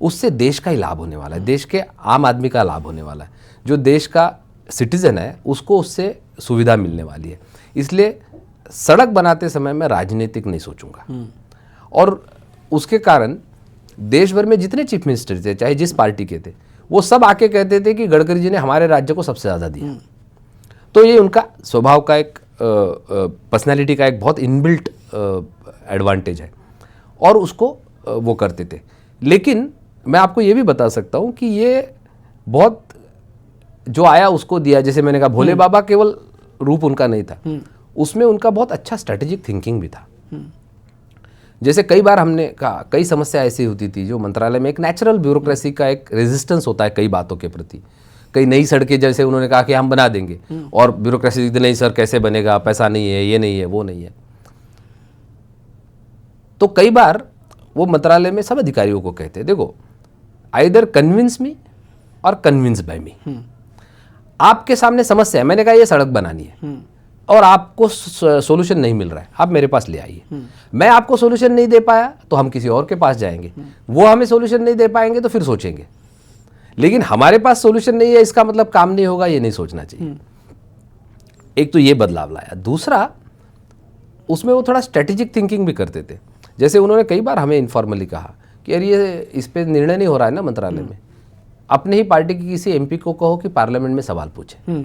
उससे देश का ही लाभ होने वाला है, देश के आम आदमी का लाभ होने वाला है। जो देश का सिटीजन है उसको उससे सुविधा मिलने वाली है। इसलिए सड़क बनाते समय मैं राजनीतिक नहीं सोचूंगा। और उसके कारण देश भर में जितने चीफ मिनिस्टर थे चाहे जिस पार्टी के थे वो सब आके कहते थे कि गडकरी जी ने हमारे राज्य को सबसे ज़्यादा दिया। तो ये उनका स्वभाव का एक पर्सनैलिटी का एक बहुत इनबिल्ट एडवांटेज है और उसको वो करते थे। लेकिन मैं आपको ये भी बता सकता हूँ कि ये बहुत जो आया उसको दिया। जैसे मैंने कहा भोले बाबा केवल रूप उनका नहीं था, उसमें उनका बहुत अच्छा स्ट्रेटेजिक थिंकिंग भी था। जैसे कई बार हमने कहा कई समस्या ऐसी होती थी जो मंत्रालय में एक नेचुरल ब्यूरोक्रेसी का एक रेजिस्टेंस होता है कई बातों के प्रति। कई नई सड़कें जैसे उन्होंने कहा कि हम बना देंगे और ब्यूरोक्रेसी नहीं सर कैसे बनेगा, पैसा नहीं है, ये नहीं है, वो नहीं है। तो कई बार वो मंत्रालय में सब अधिकारियों को कहते हैं देखो आइदर कन्विंस मी और कन्विंस बाय मी। आपके सामने समस्या है, मैंने कहा ये सड़क बनानी है और आपको सॉल्यूशन नहीं मिल रहा है, आप मेरे पास ले आइए। मैं आपको सॉल्यूशन नहीं दे पाया तो हम किसी और के पास जाएंगे, वो हमें सॉल्यूशन नहीं दे पाएंगे तो फिर सोचेंगे। लेकिन हमारे पास सॉल्यूशन नहीं है इसका मतलब काम नहीं होगा, ये नहीं सोचना चाहिए। एक तो ये बदलाव लाया। दूसरा उसमें वो थोड़ा स्ट्रेटेजिक थिंकिंग भी करते थे। जैसे उन्होंने कई बार हमें इनफॉर्मली कहा कि यार ये इस पर निर्णय नहीं हो रहा है ना मंत्रालय में, अपने ही पार्टी की किसी MP को कहो कि पार्लियामेंट में सवाल पूछे।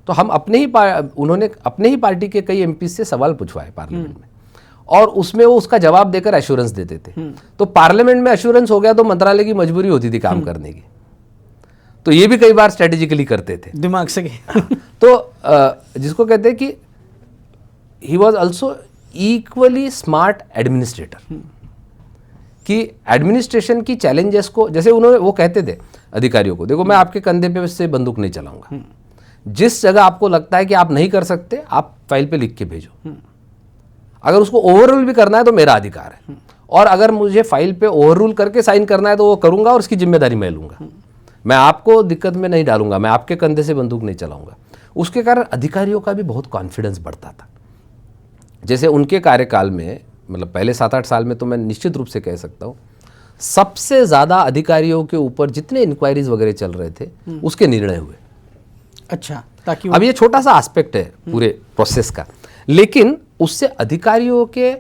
तो हम उन्होंने अपने ही पार्टी के कई MP से सवाल पूछवाए पार्लियामेंट में और उसमें वो उसका जवाब देकर एश्योरेंस देते थे। तो पार्लियामेंट में एश्योरेंस हो गया तो मंत्रालय की मजबूरी होती थी काम करने की। तो ये भी कई बार स्ट्रेटेजिकली करते थे दिमाग से। तो जिसको कहते हैं कि he was also equally smart administrator. कि एडमिनिस्ट्रेशन की चैलेंजेस को जैसे उन्होंने वो कहते थे अधिकारियों को देखो मैं आपके कंधे पे से बंदूक नहीं चलाऊंगा, जिस जगह आपको लगता है कि आप नहीं कर सकते आप फाइल पे लिख के भेजो। अगर उसको ओवररूल भी करना है तो मेरा अधिकार है, और अगर मुझे फाइल पे ओवररूल करके साइन करना है तो वो करूंगा और उसकी जिम्मेदारी मैं लूंगा। मैं आपको दिक्कत में नहीं डालूंगा, मैं आपके कंधे से बंदूक नहीं चलाऊंगा। उसके कारण अधिकारियों का भी बहुत कॉन्फिडेंस बढ़ता था। जैसे उनके कार्यकाल में, मतलब पहले 7-8 साल में तो मैं निश्चित रूप से कह सकता हूँ, सबसे ज़्यादा अधिकारियों के ऊपर जितने इंक्वायरीज वगैरह चल रहे थे उसके निर्णय हुए। अच्छा, ताकि अब ये छोटा सा एस्पेक्ट है पूरे प्रोसेस का, लेकिन उससे अधिकारियों के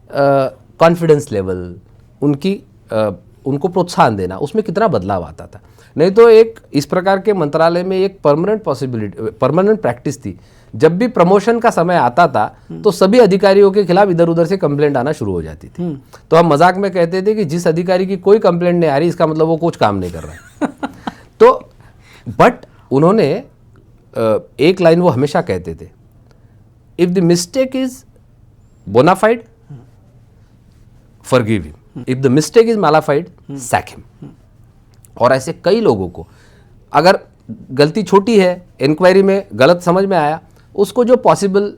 कॉन्फिडेंस लेवल, उनको प्रोत्साहन देना, उसमें कितना बदलाव आता था। नहीं तो एक इस प्रकार के मंत्रालय में एक परमानेंट प्रैक्टिस थी, जब भी प्रमोशन का समय आता था तो सभी अधिकारियों के खिलाफ इधर उधर से कंप्लेंट आना शुरू हो जाती थी। तो हम मजाक में कहते थे कि जिस अधिकारी की कोई कंप्लेंट नहीं आ रही, इसका मतलब वो कुछ काम नहीं कर रहा है। तो बट उन्होंने एक लाइन वो हमेशा कहते थे, if the mistake is bonafide forgive him, if the mistake is malafide sack him. और ऐसे कई लोगों को, अगर गलती छोटी है, इंक्वायरी में गलत समझ में आया, उसको जो पॉसिबल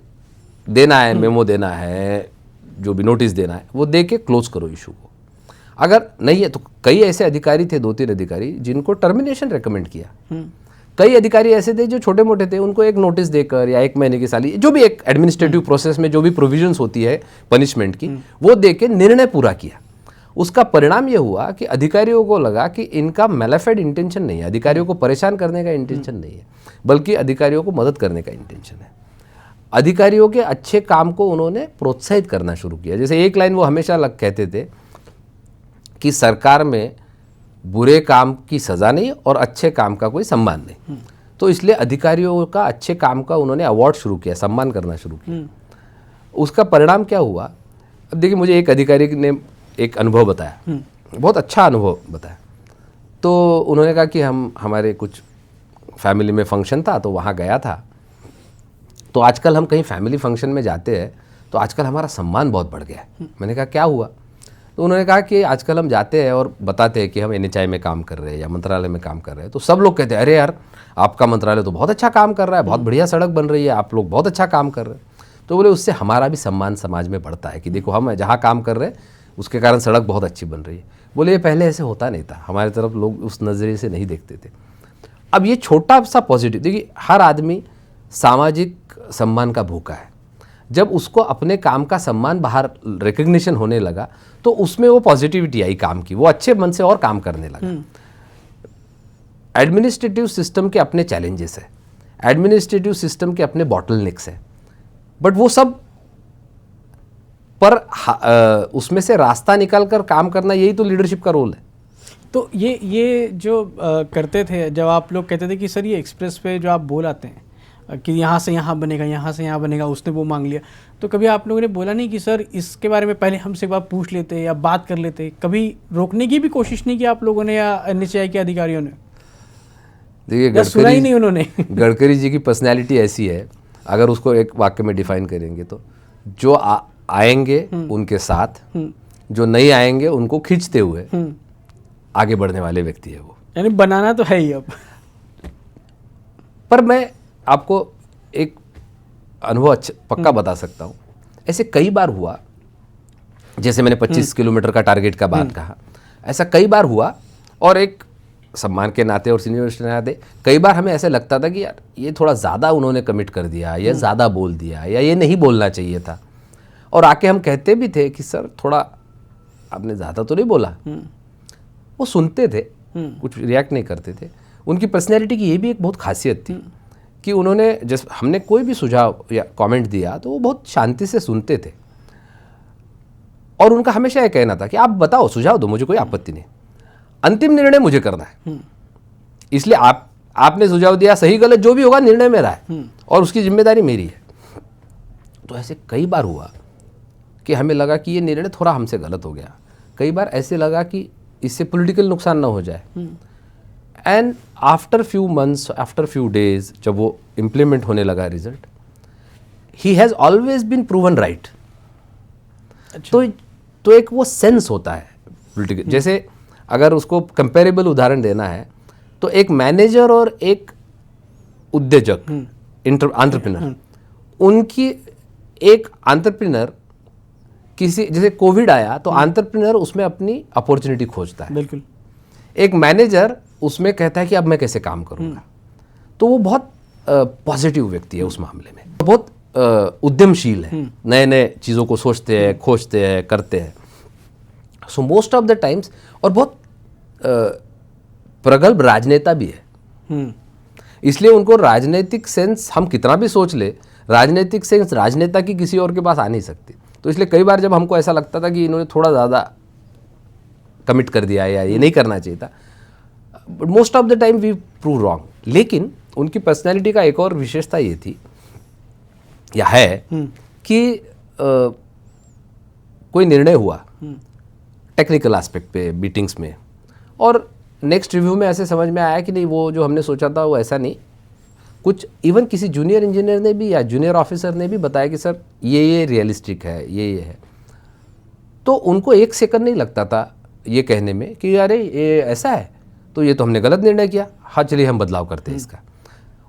देना है, मेमो देना है, जो भी नोटिस देना है, वो दे के क्लोज करो इशू को। अगर नहीं है तो कई ऐसे अधिकारी थे, 2-3 अधिकारी जिनको टर्मिनेशन रेकमेंड किया। कई अधिकारी ऐसे थे जो छोटे मोटे थे, उनको एक नोटिस देकर या 1 महीने की साली, जो भी एक एडमिनिस्ट्रेटिव प्रोसेस में जो भी प्रोविजंस होती है पनिशमेंट की, वो दे के निर्णय पूरा किया। उसका परिणाम ये हुआ कि अधिकारियों को लगा कि इनका मैलाफाइड इंटेंशन नहीं है, अधिकारियों को परेशान करने का इंटेंशन नहीं है, बल्कि अधिकारियों को मदद करने का इंटेंशन है। अधिकारियों के अच्छे काम को उन्होंने प्रोत्साहित करना शुरू किया। जैसे एक लाइन वो हमेशा कहते थे कि सरकार में बुरे काम की सज़ा नहीं और अच्छे काम का कोई सम्मान नहीं। तो इसलिए अधिकारियों का अच्छे काम का उन्होंने अवार्ड शुरू किया, सम्मान करना शुरू किया। उसका परिणाम क्या हुआ, अब देखिए, मुझे एक अधिकारी ने एक अनुभव बताया, बहुत अच्छा अनुभव बताया। तो उन्होंने कहा कि हमारे कुछ फैमिली में फंक्शन था, तो वहाँ गया था। तो आजकल हम कहीं फैमिली फंक्शन में जाते हैं तो आजकल हमारा सम्मान बहुत बढ़ गया है। मैंने कहा क्या हुआ? तो उन्होंने कहा कि आजकल हम जाते हैं और बताते हैं कि हम NHI में काम कर रहे हैं या मंत्रालय में काम कर रहे हैं, तो सब लोग कहते हैं, अरे यार आपका मंत्रालय तो बहुत अच्छा काम कर रहा है, बहुत बढ़िया सड़क बन रही है, आप लोग बहुत अच्छा काम कर रहे हैं। तो बोले उससे हमारा भी सम्मान समाज में बढ़ता है कि देखो हम जहाँ काम कर रहे हैं उसके कारण सड़क बहुत अच्छी बन रही है। बोले ये पहले ऐसे होता नहीं था, हमारी तरफ लोग उस नज़रिए से नहीं देखते थे। अब ये छोटा सा पॉजिटिव, देखिए हर आदमी सामाजिक सम्मान का भूखा है। जब उसको अपने काम का सम्मान बाहर रिकग्निशन होने लगा तो उसमें वो पॉजिटिविटी आई काम की, वो अच्छे मन से और काम करने लगा। एडमिनिस्ट्रेटिव सिस्टम के अपने चैलेंजेस है, एडमिनिस्ट्रेटिव सिस्टम के अपने बॉटलनेक्स है, बट वो सब पर उसमें से रास्ता निकाल कर काम करना, यही तो लीडरशिप का रोल है। तो ये जो करते थे, जब आप लोग कहते थे कि सर ये एक्सप्रेस पे जो आप बोल आते हैं कि यहाँ से यहाँ बनेगा, यहाँ से यहाँ बनेगा, उसने वो मांग लिया, तो कभी आप लोगों ने बोला नहीं कि सर इसके बारे में पहले हमसे एक बार पूछ लेते या बात कर लेते? कभी रोकने की भी कोशिश नहीं की आप लोगों ने या NHI के अधिकारियों ने? देखिए सुना ही नहीं उन्होंने। गडकरी जी की पर्सनैलिटी ऐसी है, अगर उसको एक वाक्य में डिफाइन करेंगे तो जो आएंगे उनके साथ, जो नहीं आएंगे उनको खींचते हुए आगे बढ़ने वाले व्यक्ति है वो। यानी बनाना तो है ही अब। पर मैं आपको एक अनुभव पक्का बता सकता हूँ। ऐसे कई बार हुआ, जैसे मैंने 25 किलोमीटर का टारगेट का बात कहा, ऐसा कई बार हुआ। और एक सम्मान के नाते और सीनियरिटी के नाते कई बार हमें ऐसे लगता था कि यार ये थोड़ा ज़्यादा उन्होंने कमिट कर दिया, या ज़्यादा बोल दिया, या ये नहीं बोलना चाहिए था। और आके हम कहते भी थे कि सर थोड़ा आपने ज़्यादा तो नहीं बोला। वो सुनते थे, कुछ रिएक्ट नहीं करते थे। उनकी पर्सनैलिटी की ये भी एक बहुत खासियत थी कि उन्होंने जैसे हमने कोई भी सुझाव या कमेंट दिया तो वो बहुत शांति से सुनते थे। और उनका हमेशा ये कहना था कि आप बताओ, सुझाव दो, मुझे कोई आपत्ति नहीं, अंतिम निर्णय मुझे करना है। इसलिए आपने सुझाव दिया, सही गलत जो भी होगा निर्णय मेरा है और उसकी जिम्मेदारी मेरी है। तो ऐसे कई बार हुआ कि हमें लगा कि ये निर्णय थोड़ा हमसे गलत हो गया। कई बार ऐसे लगा कि इससे पॉलिटिकल नुकसान ना हो जाए। And after few months, after few days, जब वो इम्प्लीमेंट होने लगा result, he has always been proven right. तो एक वो सेंस होता है पॉलिटिकल। जैसे अगर उसको कंपेरेबल उदाहरण देना है तो एक मैनेजर और एक उद्योजक, एंटरप्रेन्योर, उनकी, एक एंटरप्रेन्योर किसी, जैसे कोविड आया तो एंटरप्रेन्योर उसमें अपनी अपॉर्चुनिटी खोजता है। बिल्कुल। एक मैनेजर उसमें कहता है कि अब मैं कैसे काम करूँगा, तो वो बहुत पॉजिटिव व्यक्ति है उस मामले में, बहुत उद्यमशील है, नए नए चीज़ों को सोचते हैं, खोजते हैं, करते हैं। So most of the times, और बहुत प्रगल्भ राजनेता भी है, इसलिए उनको राजनीतिक सेंस हम कितना भी सोच ले, राजनीतिक सेंस राजनेता की किसी और के पास आ नहीं सकती। तो इसलिए कई बार जब हमको ऐसा लगता था कि इन्होंने थोड़ा ज़्यादा कमिट कर दिया या ये नहीं करना चाहिए था, most of the time we prove wrong. लेकिन उनकी पर्सनैलिटी का एक और विशेषता ये थी या है कि कोई निर्णय हुआ टेक्निकल एस्पेक्ट पे मीटिंग्स में, और नेक्स्ट रिव्यू में ऐसे समझ में आया कि नहीं, वो जो हमने सोचा था वो ऐसा नहीं, कुछ इवन किसी जूनियर इंजीनियर ने भी या जूनियर ऑफिसर ने भी बताया कि सर ये रियलिस्टिक है, ये है, तो उनको एक सेकंड नहीं लगता था ये कहने में कि अरे ये ऐसा है तो ये तो हमने गलत निर्णय किया, हाँ चलिए हम बदलाव करते हैं इसका।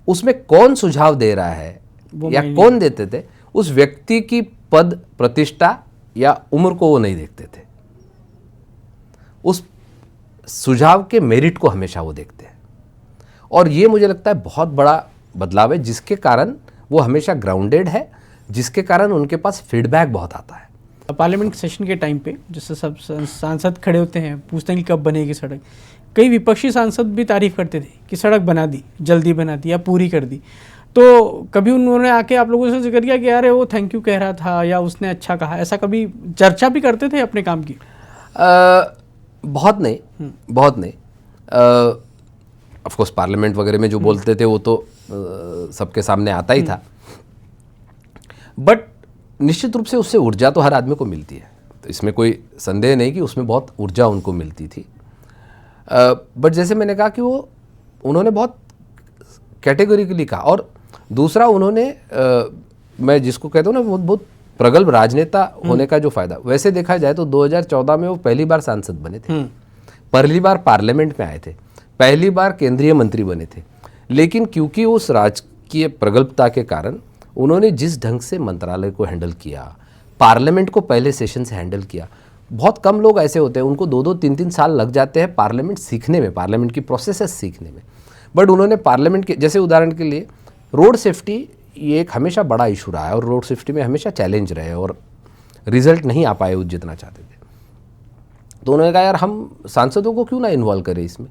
उसमें कौन सुझाव दे रहा है या कौन देते थे, उस व्यक्ति की पद प्रतिष्ठा या उम्र को वो नहीं देखते थे, उस सुझाव के मेरिट को हमेशा वो देखते हैं। और ये मुझे लगता है बहुत बड़ा बदलाव है, जिसके कारण वो हमेशा ग्राउंडेड है, जिसके कारण उनके पास फीडबैक बहुत आता है। पार्लियामेंट सेशन के टाइम पे जैसे सब सांसद खड़े होते हैं, पूछते हैं कि कब बनेगी सड़क, कई विपक्षी सांसद भी तारीफ करते थे कि सड़क बना दी, जल्दी बना दी या पूरी कर दी। तो कभी उन्होंने आके आप लोगों से जिक्र किया कि अरे वो थैंक यू कह रहा था या उसने अच्छा कहा, ऐसा कभी चर्चा भी करते थे अपने काम की? बहुत नहीं, बहुत नहीं। ऑफ कोर्स पार्लियामेंट वगैरह में जो बोलते थे वो तो सबके सामने आता ही था, बट निश्चित रूप से उससे ऊर्जा तो हर आदमी को मिलती है, तो इसमें कोई संदेह नहीं कि उसमें बहुत ऊर्जा उनको मिलती थी। बट जैसे मैंने कहा कि वो उन्होंने बहुत कैटेगोरिकली कहा, और दूसरा उन्होंने मैं जिसको कहता हूँ ना बहुत प्रगल्भ राजनेता होने का जो फायदा, वैसे देखा जाए तो 2014 में वो पहली बार सांसद बने थे, पहली बार पार्लियामेंट में आए थे, पहली बार केंद्रीय मंत्री बने थे। लेकिन क्योंकि उस राजकीय प्रगल्भता के कारण उन्होंने जिस ढंग से मंत्रालय को हैंडल किया, पार्लियामेंट को पहले सेशन से हैंडल किया, बहुत कम लोग ऐसे होते हैं उनको 2-2, 3-3 साल लग जाते हैं पार्लियामेंट सीखने में, पार्लियामेंट की प्रोसेसेस सीखने में। बट उन्होंने पार्लियामेंट के, जैसे उदाहरण के लिए रोड सेफ्टी, ये एक हमेशा बड़ा इशू रहा है और रोड सेफ्टी में हमेशा चैलेंज रहे और रिजल्ट नहीं आ पाए जितना चाहते थे। तो उन्होंने कहा यार हम सांसदों को क्यों ना इन्वॉल्व करें इसमें।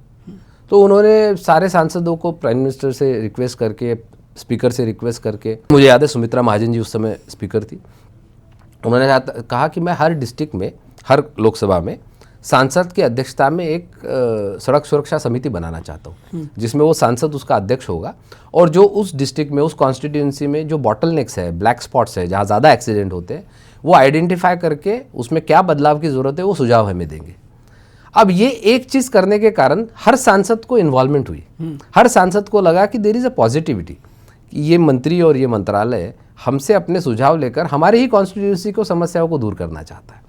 तो उन्होंने सारे सांसदों को प्राइम मिनिस्टर से रिक्वेस्ट करके, स्पीकर से रिक्वेस्ट करके, मुझे याद है सुमित्रा महाजन जी उस समय स्पीकर थी, उन्होंने कहा कि मैं हर डिस्ट्रिक्ट में, हर लोकसभा में सांसद की अध्यक्षता में एक सड़क सुरक्षा समिति बनाना चाहता हूँ, जिसमें वो सांसद उसका अध्यक्ष होगा, और जो उस डिस्ट्रिक्ट में, उस कॉन्स्टिट्यूंसी में जो बॉटलनेक्स है, ब्लैक स्पॉट्स है, जहाँ ज़्यादा एक्सीडेंट होते हैं, वो आइडेंटिफाई करके उसमें क्या बदलाव की ज़रूरत है वो सुझाव हमें देंगे। अब ये एक चीज़ करने के कारण हर सांसद को इन्वॉल्वमेंट हुई, हर सांसद को लगा कि देयर इज़ अ पॉजिटिविटी, कि ये मंत्री और ये मंत्रालय हमसे अपने सुझाव लेकर हमारे ही कॉन्स्टिट्यूंसी को, समस्याओं को दूर करना चाहता है।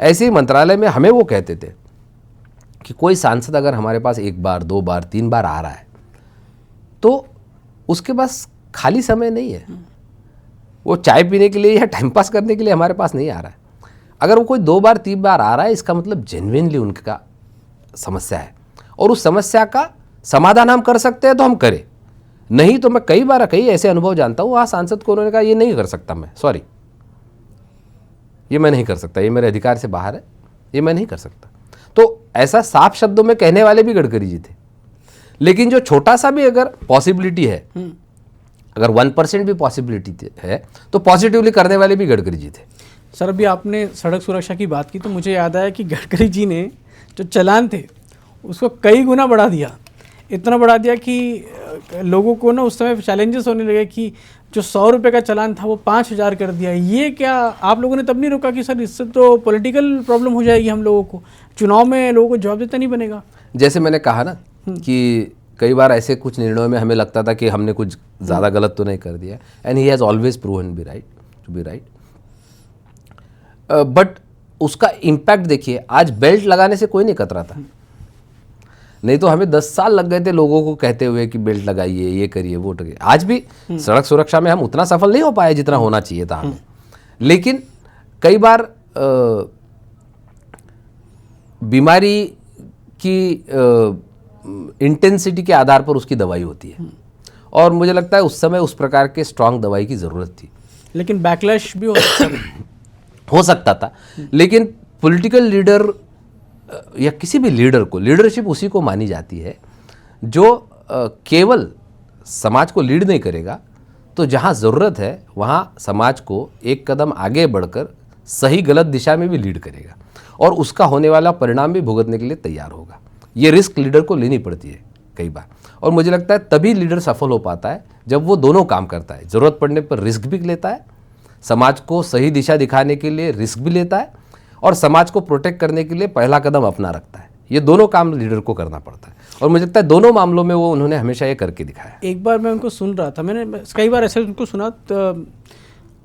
ऐसे ही मंत्रालय में हमें वो कहते थे कि कोई सांसद अगर हमारे पास 1 बार, 2 बार, 3 बार आ रहा है तो उसके पास खाली समय नहीं है, वो चाय पीने के लिए या टाइम पास करने के लिए हमारे पास नहीं आ रहा है। अगर वो कोई 2 बार, 3 बार आ रहा है, इसका मतलब जेन्युइनली उनका समस्या है, और उस समस्या का समाधान हम कर सकते हैं तो हम करें, नहीं तो मैं कई ऐसे अनुभव जानता हूँ, वहाँ सांसद को उन्होंने कहा ये नहीं कर सकता, मैं सॉरी, ये मैं नहीं कर सकता, ये मेरे अधिकार से बाहर है, ये मैं नहीं कर सकता। तो ऐसा साफ शब्दों में कहने वाले भी गडकरी जी थे। लेकिन जो छोटा सा भी अगर पॉसिबिलिटी है, अगर 1% भी पॉसिबिलिटी है, तो पॉजिटिवली करने वाले भी गडकरी जी थे। सर अभी आपने सड़क सुरक्षा की बात की तो मुझे याद आया कि गडकरी जी ने जो चालान थे उसको कई गुना बढ़ा दिया, इतना बढ़ा दिया कि लोगों को ना उस समय चैलेंजेस होने लगे कि जो 100 रुपये का चालान था वो 5000 कर दिया। ये क्या आप लोगों ने तब नहीं रोका कि सर इससे तो पॉलिटिकल प्रॉब्लम हो जाएगी, हम लोगों को चुनाव में लोगों को जवाब देता नहीं बनेगा? जैसे मैंने कहा ना कि कई बार ऐसे कुछ निर्णयों में हमें लगता था कि हमने कुछ ज़्यादा गलत तो नहीं कर दिया, and he has always proven to be right. But उसका इम्पैक्ट देखिए, आज बेल्ट लगाने से कोई नहीं कतरा था, नहीं तो हमें 10 साल लग गए थे लोगों को कहते हुए कि बेल्ट लगाइए, ये करिए, वो करिए। आज भी सड़क सुरक्षा में हम उतना सफल नहीं हो पाए जितना होना चाहिए था हमें, लेकिन कई बार बीमारी कि इंटेंसिटी के आधार पर उसकी दवाई होती है, और मुझे लगता है उस समय उस प्रकार के स्ट्रांग दवाई की ज़रूरत थी। लेकिन बैकलैश भी हो सकता था, लेकिन पॉलिटिकल लीडर या किसी भी लीडर को, लीडरशिप उसी को मानी जाती है जो केवल समाज को लीड नहीं करेगा, तो जहाँ ज़रूरत है वहाँ समाज को एक कदम आगे बढ़कर सही गलत दिशा में भी लीड करेगा और उसका होने वाला परिणाम भी भुगतने के लिए तैयार होगा। ये रिस्क लीडर को लेनी पड़ती है कई बार, और मुझे लगता है तभी लीडर सफल हो पाता है जब वो दोनों काम करता है, ज़रूरत पड़ने पर रिस्क भी लेता है, समाज को सही दिशा दिखाने के लिए रिस्क भी लेता है, और समाज को प्रोटेक्ट करने के लिए पहला कदम अपना रखता है। ये दोनों काम लीडर को करना पड़ता है, और मुझे लगता है दोनों मामलों में वो उन्होंने हमेशा ये करके दिखाया। एक बार मैं उनको सुन रहा था, मैंने कई बार ऐसे उनको सुना,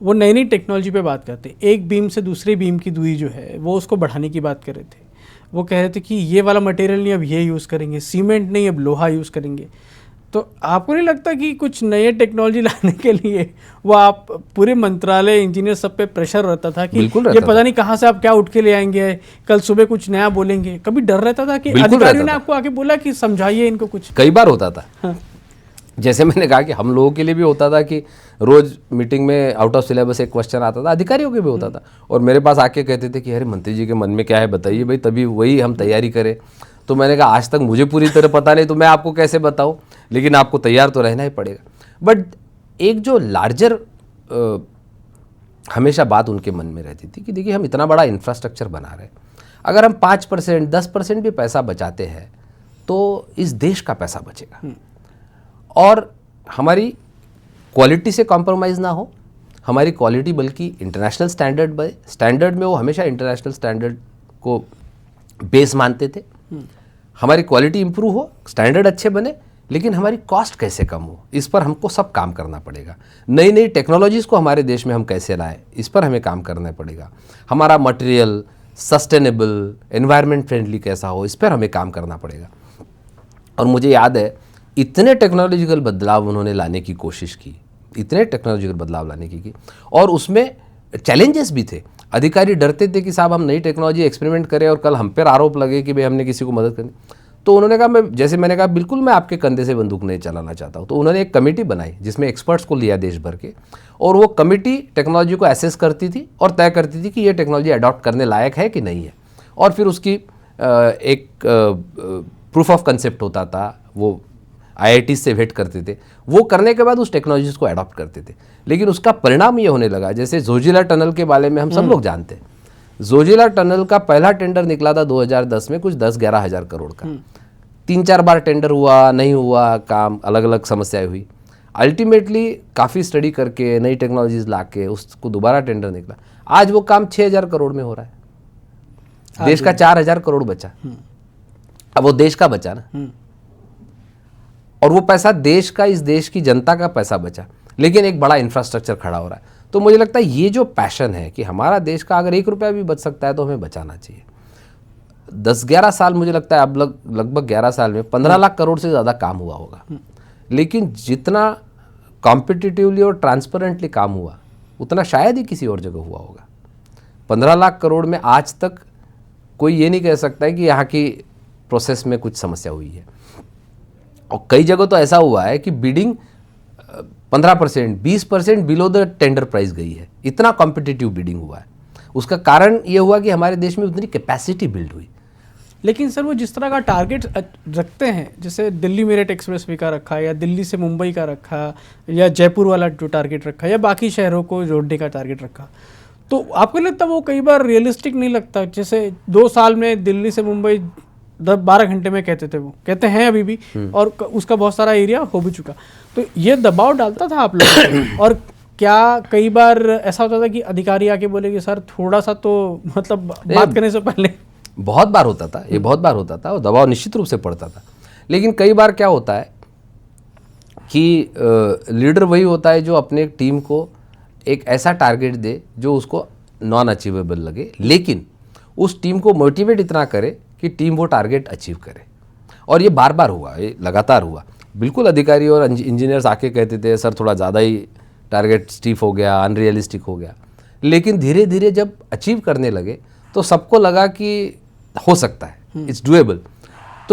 वो नई नई टेक्नोलॉजी पे बात करते, एक बीम से दूसरे बीम की दूरी जो है वो उसको बढ़ाने की बात कर रहे थे। वो कह रहे थे कि ये वाला मटेरियल नहीं, अब ये यूज़ करेंगे, सीमेंट नहीं, अब लोहा यूज़ करेंगे। तो आपको नहीं लगता कि कुछ नए टेक्नोलॉजी लाने के लिए वो आप पूरे मंत्रालय, इंजीनियर सब पे प्रेशर रहता था कि ये पता नहीं कहाँ से आप क्या उठ के ले आएंगे, कल सुबह कुछ नया बोलेंगे? कभी डर रहता था कि अधिकारियों ने आपको आके बोला कि समझाइए इनको कुछ? कई बार होता था। हाँ। जैसे मैंने कहा कि हम लोगों के लिए भी होता था कि रोज मीटिंग में आउट ऑफ सिलेबस एक क्वेश्चन आता था, अधिकारियों के भी होता था, और मेरे पास आके कहते थे कि अरे मंत्री जी के मन में क्या है बताइए भाई, तभी वही हम तैयारी करें। तो मैंने कहा आज तक मुझे पूरी तरह पता नहीं, तो मैं आपको कैसे बताऊं, लेकिन आपको तैयार तो रहना ही पड़ेगा। बट एक जो लार्जर हमेशा बात उनके मन में रहती थी कि देखिए हम इतना बड़ा इंफ्रास्ट्रक्चर बना रहे हैं, अगर हम 5% 10% भी पैसा बचाते हैं तो इस देश का पैसा बचेगा, और हमारी क्वालिटी से कॉम्प्रोमाइज़ ना हो, हमारी क्वालिटी बल्कि इंटरनेशनल स्टैंडर्ड में वो हमेशा इंटरनेशनल स्टैंडर्ड को बेस मानते थे। हमारी क्वालिटी इंप्रूव हो, स्टैंडर्ड अच्छे बने, लेकिन हमारी कॉस्ट कैसे कम हो, इस पर हमको सब काम करना पड़ेगा। नई नई टेक्नोलॉजीज़ को हमारे देश में हम कैसे लाएं, इस पर हमें काम करना पड़ेगा। हमारा मटेरियल सस्टेनेबल, एनवायरनमेंट फ्रेंडली कैसा हो, इस पर हमें काम करना पड़ेगा। और मुझे याद है इतने टेक्नोलॉजिकल बदलाव उन्होंने लाने की कोशिश की, इतने टेक्नोलॉजिकल बदलाव लाने की, और उसमें चैलेंजेस भी थे। अधिकारी डरते थे कि साहब हम नई टेक्नोलॉजी एक्सपेरिमेंट करें और कल हम पर आरोप लगे कि भाई हमने किसी को मदद करनी। तो उन्होंने कहा मैंने कहा बिल्कुल मैं आपके कंधे से बंदूक नहीं चलाना चाहता हूँ। तो उन्होंने एक कमेटी बनाई जिसमें एक्सपर्ट्स को लिया देश भर के, और वो कमेटी टेक्नोलॉजी को एसेस करती थी और तय करती थी कि ये टेक्नोलॉजी अडॉप्ट करने लायक है कि नहीं है, और फिर उसकी एक प्रूफ ऑफ कंसेप्ट होता था, वो IIT से वेट करते थे, वो करने के बाद उस टेक्नोलॉजीज़ को अडॉप्ट करते थे। लेकिन उसका परिणाम ये होने लगा, जैसे जोजिला टनल के बारे में हम सब लोग जानते हैं। जोजिला टनल का पहला टेंडर निकला था 2010 में, कुछ 10-11 हज़ार करोड़ का। 3-4 बार टेंडर हुआ, नहीं हुआ काम, अलग अलग समस्याएं हुई। अल्टीमेटली काफ़ी स्टडी करके नई टेक्नोलॉजीज ला के उसको दोबारा टेंडर निकला। आज वो काम 6,000 करोड़ में हो रहा है, देश का 4,000 करोड़ बचा। अब वो देश का बचा ना, और वो पैसा देश का, इस देश की जनता का पैसा बचा, लेकिन एक बड़ा इंफ्रास्ट्रक्चर खड़ा हो रहा है। तो मुझे लगता है ये जो पैशन है कि हमारा देश का अगर 1 रुपया भी बच सकता है तो हमें बचाना चाहिए। 10-11 साल, मुझे लगता है अब लगभग 11 साल में 15 लाख करोड़ से ज़्यादा काम हुआ होगा, लेकिन जितना कॉम्पिटिटिवली और ट्रांसपेरेंटली काम हुआ उतना शायद ही किसी और जगह हुआ होगा। 15 लाख करोड़ में आज तक कोई ये नहीं कह सकता है कि यहाँ की प्रोसेस में कुछ समस्या हुई है। और कई जगह तो ऐसा हुआ है कि bidding 15%, 20% below the tender price गई है, इतना कॉम्पिटिटिव बिडिंग हुआ है। उसका कारण ये हुआ कि हमारे देश में उतनी कैपेसिटी बिल्ड हुई। लेकिन सर वो जिस तरह का टारगेट रखते हैं, जैसे दिल्ली मेरठ एक्सप्रेसवे का रखा, या दिल्ली से मुंबई का रखा, या जयपुर वाला जो टारगेट रखा, या बाकी शहरों को जोड़ने का टारगेट रखा, तो आपको लगता है वो कई बार रियलिस्टिक नहीं लगता? जैसे 2 साल में दिल्ली से मुंबई 10-12 घंटे में कहते थे, वो कहते हैं अभी भी, और उसका बहुत सारा एरिया हो भी चुका। तो ये दबाव डालता था आप लोगों पे? और क्या कई बार ऐसा होता था कि अधिकारी आके बोले कि सर थोड़ा सा तो मतलब बात करने से पहले? बहुत बार होता था, ये बहुत बार होता था, और दबाव निश्चित रूप से पड़ता था। लेकिन कई बार क्या होता है कि लीडर वही होता है जो अपने टीम को एक ऐसा टारगेट दे जो उसको नॉन अचीवेबल लगे, लेकिन उस टीम को मोटिवेट इतना करे कि टीम वो टारगेट अचीव करे। और ये बार बार हुआ, ये लगातार हुआ। बिल्कुल अधिकारी और इंजीनियर्स आके कहते थे सर थोड़ा ज़्यादा ही टारगेट स्टीफ हो गया, अनरियलिस्टिक हो गया, लेकिन धीरे धीरे जब अचीव करने लगे तो सबको लगा कि हो सकता है, इट्स डूएबल।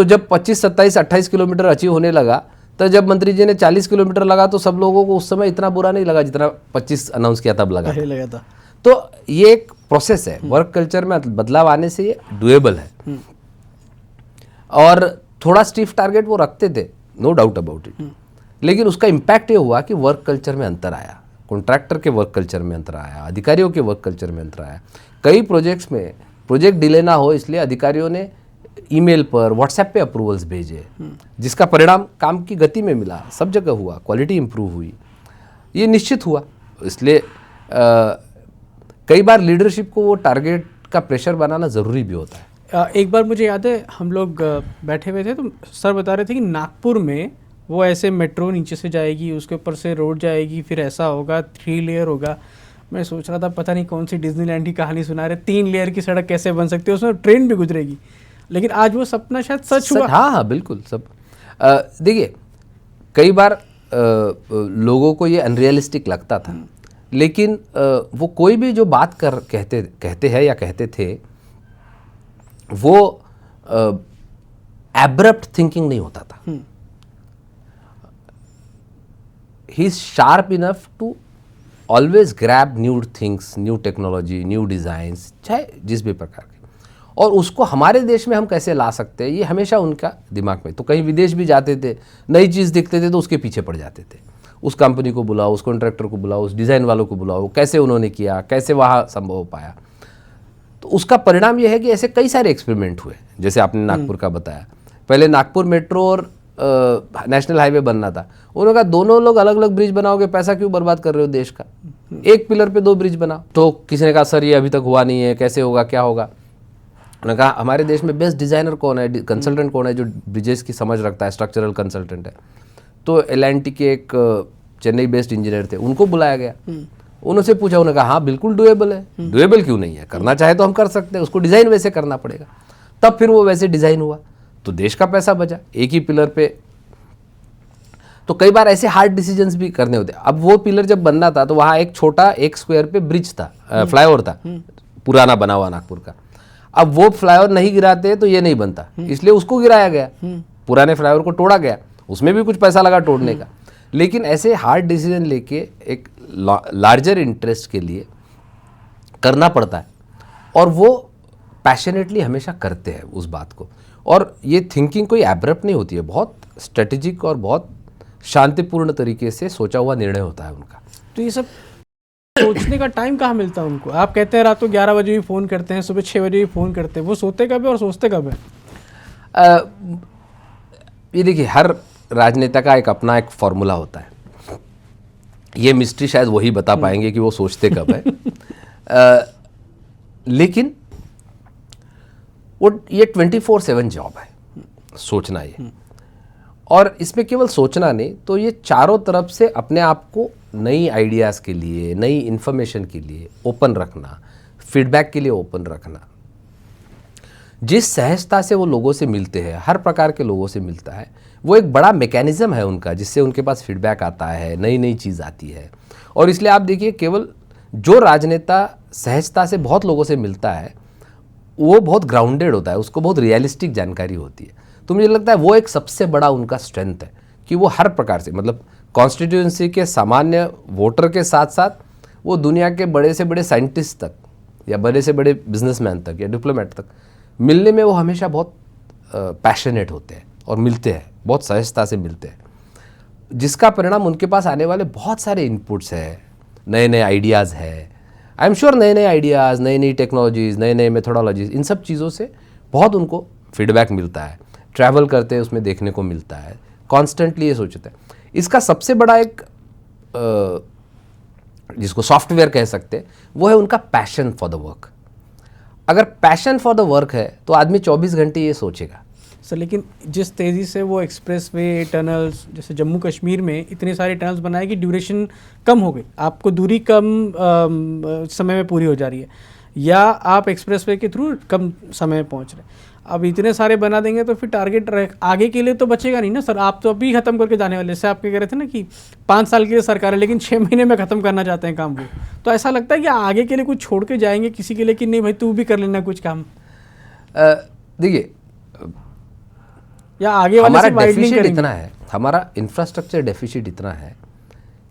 तो जब 25, 27, 28 किलोमीटर अचीव होने लगा, तो जब मंत्री जी ने 40 किलोमीटर लगा तो सब लोगों को उस समय इतना बुरा नहीं लगा जितना 25 अनाउंस किया तब लगा था। तो ये एक प्रोसेस है, वर्क कल्चर में बदलाव आने से ये डुएबल है। और थोड़ा स्टिफ टारगेट वो रखते थे, नो डाउट अबाउट इट, लेकिन उसका इम्पैक्ट ये हुआ कि वर्क कल्चर में अंतर आया, कॉन्ट्रैक्टर के वर्क कल्चर में अंतर आया, अधिकारियों के वर्क कल्चर में अंतर आया। कई प्रोजेक्ट्स में प्रोजेक्ट डिले ना हो इसलिए अधिकारियों ने ईमेल पर, व्हाट्सएप पे अप्रूवल्स भेजे, जिसका परिणाम काम की गति में मिला, सब जगह हुआ, क्वालिटी इंप्रूव हुई, ये निश्चित हुआ। इसलिए कई बार लीडरशिप को वो टारगेट का प्रेशर बनाना ज़रूरी भी होता है। एक बार मुझे याद है हम लोग बैठे हुए थे तो सर बता रहे थे कि नागपुर में वो ऐसे मेट्रो नीचे से जाएगी, उसके ऊपर से रोड जाएगी, फिर ऐसा होगा, 3 लेयर होगा। मैं सोच रहा था पता नहीं कौन सी डिज्नीलैंड की कहानी सुना रहे, 3 लेयर की सड़क कैसे बन सकती है, उसमें ट्रेन भी गुजरेगी। लेकिन आज वो सपना शायद सच हुआ। हाँ, बिल्कुल। सब देखिए, कई बार लोगों को ये अनरियलिस्टिक लगता था, लेकिन वो कोई भी जो बात कहते हैं या कहते थे, वो एब्रप्ट थिंकिंग नहीं होता था। He is sharp enough to always grab new things, new technology, new designs, चाहे जिस भी प्रकार के, और उसको हमारे देश में हम कैसे ला सकते हैं, ये हमेशा उनका दिमाग में। तो कहीं विदेश भी जाते थे, नई चीज़ दिखते थे तो उसके पीछे पड़ जाते थे। उस कंपनी को बुलाओ, उस कॉन्ट्रैक्टर को बुलाओ, उस डिज़ाइन वालों को बुलाओ, कैसे उन्होंने किया, कैसे वहाँ संभव हो पाया। तो उसका परिणाम यह है कि ऐसे कई सारे एक्सपेरिमेंट हुए, जैसे आपने नागपुर का बताया। पहले नागपुर मेट्रो और नेशनल हाईवे बनना था, उन्होंने कहा दोनों लोग अलग अलग ब्रिज बनाओगे, पैसा क्यों बर्बाद कर रहे हो देश का, एक पिलर पे 2 ब्रिज बनाओ। तो किसी ने कहा सर ये अभी तक हुआ नहीं है, कैसे होगा, क्या होगा। उन्होंने कहा हमारे देश में बेस्ट डिज़ाइनर कौन है, कंसल्टेंट कौन है जो ब्रिजेस की समझ रखता है, स्ट्रक्चरल कंसल्टेंट है। तो L&T के एक चेन्नई बेस्ड इंजीनियर थे, उनको बुलाया गया, उनसे पूछा, उन्होंने कहा हाँ बिल्कुल डुएबल है। डुएबल क्यों नहीं है, करना चाहे तो हम कर सकते हैं, उसको डिज़ाइन वैसे करना पड़ेगा। तब फिर वो वैसे डिज़ाइन हुआ, तो देश का पैसा बचा, एक ही पिलर पे। तो कई बार ऐसे हार्ड डिसीजंस भी करने होते। अब वो पिलर जब बनना था तो वहाँ एक छोटा 1 स्क्वायर पे ब्रिज था, फ्लाईओवर था, पुराना बना हुआ नागपुर का। अब वो फ्लाईओवर नहीं गिराते तो ये नहीं बनता, इसलिए उसको गिराया गया, पुराने फ्लाईओवर को तोड़ा गया, उसमें भी कुछ पैसा लगा तोड़ने का। लेकिन ऐसे हार्ड डिसीजन लेके एक लार्जर इंटरेस्ट के लिए करना पड़ता है, और वो पैशनेटली हमेशा करते हैं उस बात को। और ये थिंकिंग कोई एब्रप्ट नहीं होती है, बहुत स्ट्रेटेजिक और बहुत शांतिपूर्ण तरीके से सोचा हुआ निर्णय होता है उनका। तो ये सब सोचने का टाइम कहाँ मिलता है उनको? आप कहते हैं रात को 11 बजे भी फ़ोन करते हैं, सुबह 6 बजे भी फ़ोन करते हैं, वो सोते कब है और सोचते कब है? ये देखिए, हर राजनेता का एक अपना एक फॉर्मूला होता है, ये मिस्ट्री शायद वही बता पाएंगे कि वो सोचते कब है। लेकिन वो ये 24/7 जॉब है, सोचना ये। और इसमें केवल सोचना नहीं, तो ये चारों तरफ से अपने आप को नई आइडियाज़ के लिए, नई इन्फॉर्मेशन के लिए ओपन रखना, फीडबैक के लिए ओपन रखना। जिस सहजता से वो लोगों से मिलते हैं, हर प्रकार के लोगों से मिलता है, वो एक बड़ा मैकेनिज्म है उनका, जिससे उनके पास फीडबैक आता है, नई नई चीज़ आती है। और इसलिए आप देखिए, केवल जो राजनेता सहजता से बहुत लोगों से मिलता है, वो बहुत ग्राउंडेड होता है, उसको बहुत रियलिस्टिक जानकारी होती है। तो मुझे लगता है वो एक सबसे बड़ा उनका स्ट्रेंथ है कि वो हर प्रकार से, मतलब कॉन्स्टिट्यूएंसी के सामान्य वोटर के साथ साथ वो दुनिया के बड़े से बड़े साइंटिस्ट तक, या बड़े से बड़े बिजनेसमैन तक, या डिप्लोमेट तक मिलने में वो हमेशा बहुत पैशनेट होते हैं और मिलते हैं, बहुत सहजता से मिलते हैं, जिसका परिणाम उनके पास आने वाले बहुत सारे इनपुट्स है, नए नए आइडियाज़ है। आई एम श्योर नए नए आइडियाज़, नई नई टेक्नोलॉजीज़, नए नए मेथोडोलॉजीज़, इन सब चीज़ों से बहुत उनको फीडबैक मिलता है, ट्रैवल करते हैं उसमें देखने को मिलता है, कॉन्स्टेंटली ये सोचते हैं। इसका सबसे बड़ा एक जिसको सॉफ्टवेयर कह सकते हैं, वो है उनका पैशन फॉर द वर्क। अगर पैशन फॉर द वर्क है तो आदमी 24 घंटे ये सोचेगा। सर लेकिन जिस तेज़ी से वो एक्सप्रेसवे, टनल्स, जैसे जम्मू कश्मीर में इतने सारे टनल्स बनाए कि ड्यूरेशन कम हो गई, आपको दूरी कम समय में पूरी हो जा रही है, या आप एक्सप्रेसवे के थ्रू कम समय में पहुंच रहे हैं। अब इतने सारे बना देंगे तो फिर टारगेट आगे के लिए तो बचेगा नहीं ना सर। आप तो अभी ख़त्म करके जाने वाले, जैसे आप कह रहे थे ना कि 5 साल की सरकार है लेकिन 6 महीने में ख़त्म करना चाहते हैं काम वो। तो ऐसा लगता है कि आगे के लिए कुछ छोड़ के जाएंगे किसी के लिए कि नहीं भाई तू भी कर लेना कुछ काम? देखिए, या आगे वाले हमारा से वाइडनिंग डेफिसिट करेंगे? इतना है, हमारा इंफ्रास्ट्रक्चर डेफिसिट इतना है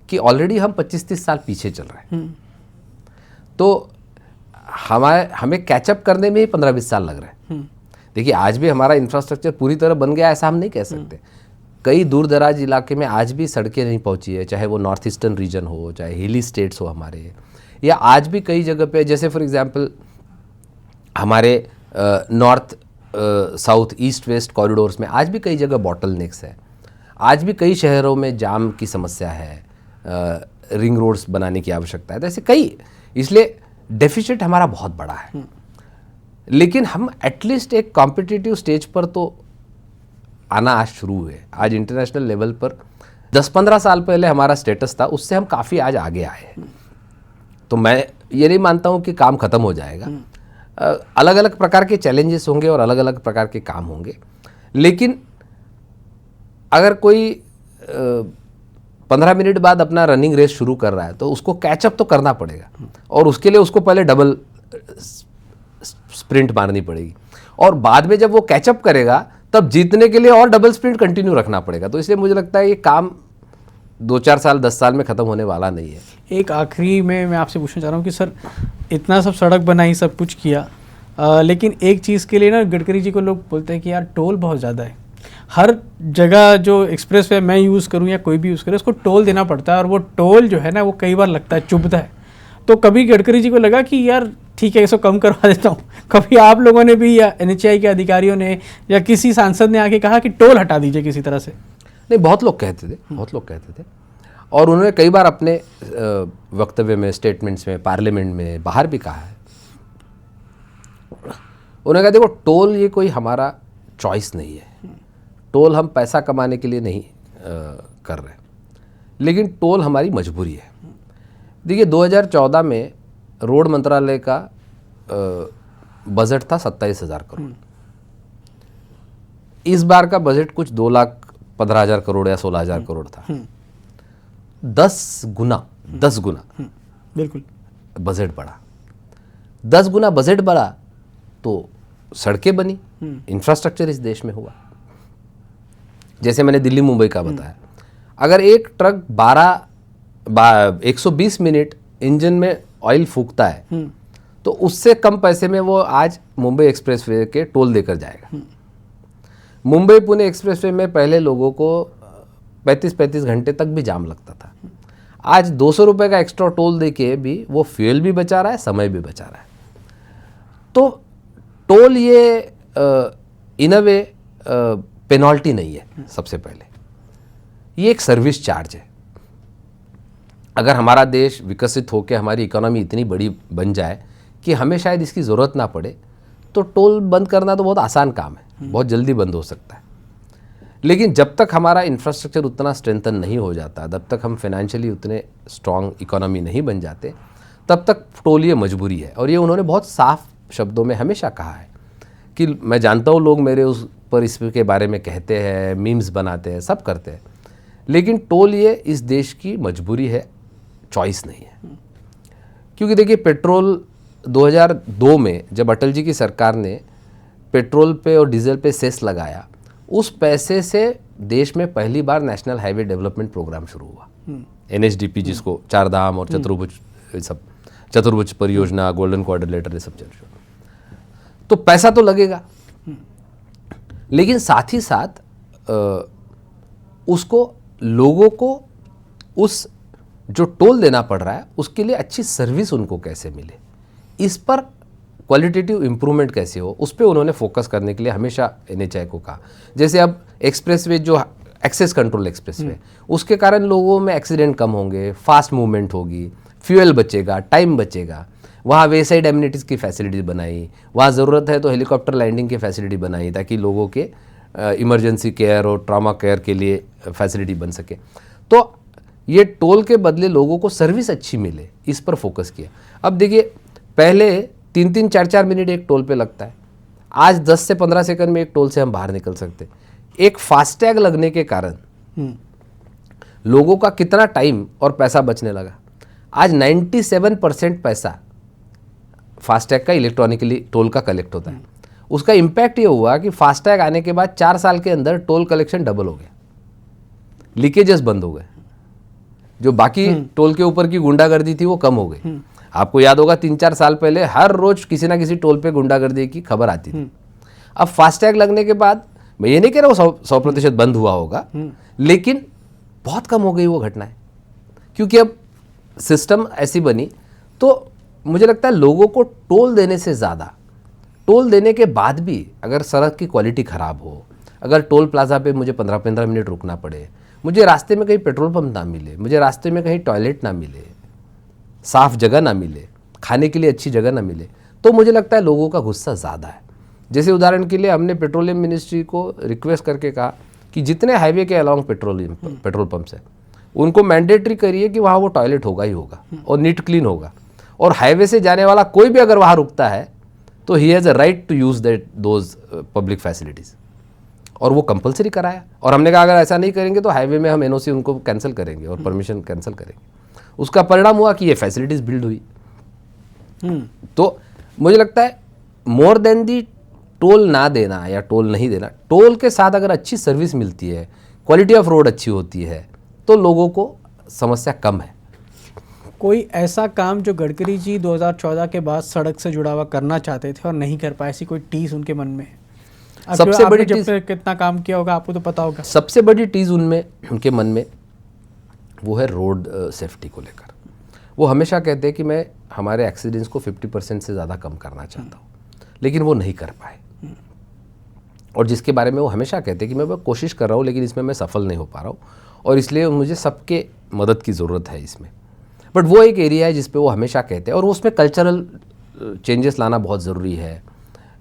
कि ऑलरेडी हम 25-30 साल पीछे चल रहे हैं। तो हमें कैचअप करने में ही 15-20 साल लग रहे हैं। देखिए आज भी हमारा इंफ्रास्ट्रक्चर पूरी तरह बन गया ऐसा हम नहीं कह सकते। कई दूर दराज इलाके में आज भी सड़कें नहीं पहुंची है, चाहे वो नॉर्थ ईस्टर्न रीजन हो, चाहे हिली स्टेट्स हो हमारे, या आज भी कई जगह पे, जैसे फॉर एग्जांपल हमारे north south east west corridors में आज भी कई जगह बॉटल नेक्स है। आज भी कई शहरों में जाम की समस्या है, रिंग रोड्स बनाने की आवश्यकता है। तो ऐसे कई, इसलिए डेफिसिट हमारा बहुत बड़ा है। लेकिन हम एटलीस्ट एक कॉम्पिटिटिव स्टेज पर तो आना आज शुरू हुए। आज इंटरनेशनल लेवल पर 10-15 साल पहले हमारा स्टेटस था, उससे हम काफ़ी आज आगे आए हैं। तो मैं ये नहीं मानता हूँ कि काम खत्म हो जाएगा। अलग अलग प्रकार के चैलेंजेस होंगे और अलग अलग प्रकार के काम होंगे, लेकिन अगर कोई 15 मिनट बाद अपना रनिंग रेस शुरू कर रहा है तो उसको कैचअप तो करना पड़ेगा, और उसके लिए उसको पहले डबल स्प्रिंट मारनी पड़ेगी, और बाद में जब वो कैचअप करेगा तब जीतने के लिए और डबल स्प्रिंट कंटिन्यू रखना पड़ेगा। तो इसलिए मुझे लगता है ये काम 2-4 साल 10 साल में ख़त्म होने वाला नहीं है। एक आखिरी में मैं आपसे पूछना चाह रहा हूँ कि सर इतना सब सड़क बनाई, सब कुछ किया, लेकिन एक चीज़ के लिए ना गडकरी जी को लोग बोलते हैं कि यार टोल बहुत ज़्यादा है। हर जगह जो एक्सप्रेस वे मैं यूज़ करूँ या कोई भी यूज़ करे उसको टोल देना पड़ता है, और वो टोल जो है ना वो कई बार लगता है, चुभता है। तो कभी गडकरी जी को लगा कि यार ठीक है इसको कम करवा देता हूँ। कभी आप लोगों ने भी या NHAI के अधिकारियों ने या किसी सांसद ने आके कहा कि टोल हटा दीजिए किसी तरह से? नहीं, बहुत लोग कहते थे, और उन्होंने कई बार अपने वक्तव्य में, स्टेटमेंट्स में, पार्लियामेंट में, बाहर भी कहा है। उन्होंने कहा देखो टोल ये कोई हमारा चॉइस नहीं है, टोल हम पैसा कमाने के लिए नहीं कर रहे, लेकिन टोल हमारी मजबूरी है। देखिए 2014 में रोड मंत्रालय का बजट था 27,000 करोड़। इस बार का बजट कुछ 2,15,000 करोड़ या 16,000 करोड़ था। 10 गुना बिल्कुल बजट बढ़ा। 10 गुना बजट बढ़ा तो सड़कें बनी, इंफ्रास्ट्रक्चर इस देश में हुआ। जैसे मैंने दिल्ली मुंबई का बताया, अगर एक ट्रक 120 मिनट इंजन में ऑयल फूकता है तो उससे कम पैसे में वो आज मुंबई एक्सप्रेसवे के टोल देकर जाएगा। मुंबई पुणे एक्सप्रेसवे में पहले लोगों को 35-35 घंटे तक भी जाम लगता था। आज 200 रुपये का एक्स्ट्रा टोल देके भी वो फ्यूल भी बचा रहा है, समय भी बचा रहा है। तो टोल ये इन अ वे पेनल्टी नहीं है। सबसे पहले ये एक सर्विस चार्ज है। अगर हमारा देश विकसित होकर हमारी इकोनॉमी इतनी बड़ी बन जाए कि हमें शायद इसकी ज़रूरत ना पड़े, तो टोल बंद करना तो बहुत आसान काम है, बहुत जल्दी बंद हो सकता है। लेकिन जब तक हमारा इंफ्रास्ट्रक्चर उतना स्ट्रेंथन नहीं हो जाता, जब तक हम फाइनेंशियली उतने स्ट्रॉन्ग इकोनॉमी नहीं बन जाते, तब तक टोल ये मजबूरी है। और ये उन्होंने बहुत साफ शब्दों में हमेशा कहा है कि मैं जानता हूँ लोग मेरे उस पर इसके बारे में कहते हैं, मीम्स बनाते हैं, सब करते हैं, लेकिन टोल ये इस देश की मजबूरी है, चॉइस नहीं है। क्योंकि देखिए पेट्रोल 2002 में जब अटल जी की सरकार ने पेट्रोल पे और डीजल पे सेस लगाया, उस पैसे से देश में पहली बार नेशनल हाईवे डेवलपमेंट प्रोग्राम शुरू हुआ, NHDP, जिसको चारधाम और चतुर्भुज परियोजना, गोल्डन क्वाड्रिलेटरल, ये सब चल रहा। तो पैसा तो लगेगा, लेकिन साथ ही साथ उसको लोगों को उस जो टोल देना पड़ रहा है उसके लिए अच्छी सर्विस उनको कैसे मिले, इस पर क्वालिटेटिव इम्प्रूवमेंट कैसे हो, उस पर उन्होंने फोकस करने के लिए हमेशा NHAI को कहा। जैसे अब एक्सप्रेसवे जो एक्सेस कंट्रोल एक्सप्रेसवे, उसके कारण लोगों में एक्सीडेंट कम होंगे, फास्ट मूवमेंट होगी, फ्यूल बचेगा, टाइम बचेगा। वहाँ वे साइड एमिनिटीज़ की फैसिलिटीज़ बनाई, वहाँ ज़रूरत है तो हेलीकॉप्टर लैंडिंग की फैसिलिटी बनाई ताकि लोगों के इमरजेंसी केयर और ट्रॉमा केयर के लिए फैसिलिटी बन सके। तो ये टोल के बदले लोगों को सर्विस अच्छी मिले, इस पर फोकस किया। अब देखिए पहले 3-3, 4-4 मिनट एक टोल पे लगता है, आज 10 से 15 सेकंड में एक टोल से हम बाहर निकल सकते। एक फास्टैग लगने के कारण लोगों का कितना टाइम और पैसा बचने लगा। आज 97% पैसा फास्टैग का इलेक्ट्रॉनिकली टोल का कलेक्ट होता है, उसका इम्पैक्ट ये हुआ कि फास्टैग आने के बाद 4 साल के अंदर टोल कलेक्शन डबल हो गया, लीकेजेस बंद हो गए, जो बाकी टोल के ऊपर की गुंडागर्दी थी वो कम हो गई। आपको याद होगा 3-4 साल पहले हर रोज किसी ना किसी टोल पे गुंडागर्दी की खबर आती थी। अब फास्टैग लगने के बाद मैं ये नहीं कह रहा हूँ 100% बंद हुआ होगा, लेकिन बहुत कम हो गई वो घटनाएं, क्योंकि अब सिस्टम ऐसी बनी। तो मुझे लगता है लोगों को टोल देने से ज़्यादा, टोल देने के बाद भी अगर सड़क की क्वालिटी ख़राब हो, अगर टोल प्लाजा पे मुझे 15-15 मिनट रुकना पड़े, मुझे रास्ते में कहीं पेट्रोल पंप ना मिले, मुझे रास्ते में कहीं टॉयलेट ना मिले, साफ़ जगह ना मिले, खाने के लिए अच्छी जगह ना मिले, तो मुझे लगता है लोगों का गुस्सा ज़्यादा है। जैसे उदाहरण के लिए हमने पेट्रोलियम मिनिस्ट्री को रिक्वेस्ट करके कहा कि जितने हाईवे के अलॉन्ग पेट्रोल पंप्स हैं उनको मैंडेटरी करिए कि वहाँ वो टॉयलेट होगा ही होगा और नीट क्लीन होगा, और हाईवे से जाने वाला कोई भी अगर वहाँ रुकता है तो he has a right to use those public facilities, और वो कंपलसरी कराया। और हमने कहा अगर ऐसा नहीं करेंगे तो हाईवे में हम एनओसी उनको कैंसिल करेंगे और परमिशन कैंसिल करेंगे। उसका परिणाम हुआ कि ये फैसिलिटीज़ बिल्ड हुई। तो मुझे लगता है मोर देन दी टोल ना देना या टोल नहीं देना, टोल के साथ अगर अच्छी सर्विस मिलती है, क्वालिटी ऑफ रोड अच्छी होती है, तो लोगों को समस्या कम है। कोई ऐसा काम जो गडकरी जी 2014 के बाद सड़क से जुड़ा हुआ करना चाहते थे और नहीं कर पाए, ऐसी कोई टीज उनके मन में? सबसे बड़ी टीज, कितना काम किया होगा आपको तो पता होगा। सबसे बड़ी टीज उनमें, उनके मन में वो है रोड सेफ्टी को लेकर। वो हमेशा कहते हैं कि मैं हमारे एक्सीडेंट्स को 50% से ज़्यादा कम करना चाहता हूँ, लेकिन वो नहीं कर पाए। और जिसके बारे में वो हमेशा कहते हैं कि मैं कोशिश कर रहा हूँ लेकिन इसमें मैं सफल नहीं हो पा रहा हूँ, और इसलिए मुझे सबके मदद की ज़रूरत है इसमें। बट वो एक एरिया है जिस पे वो हमेशा कहते हैं, और उसमें कल्चरल चेंजेस लाना बहुत ज़रूरी है।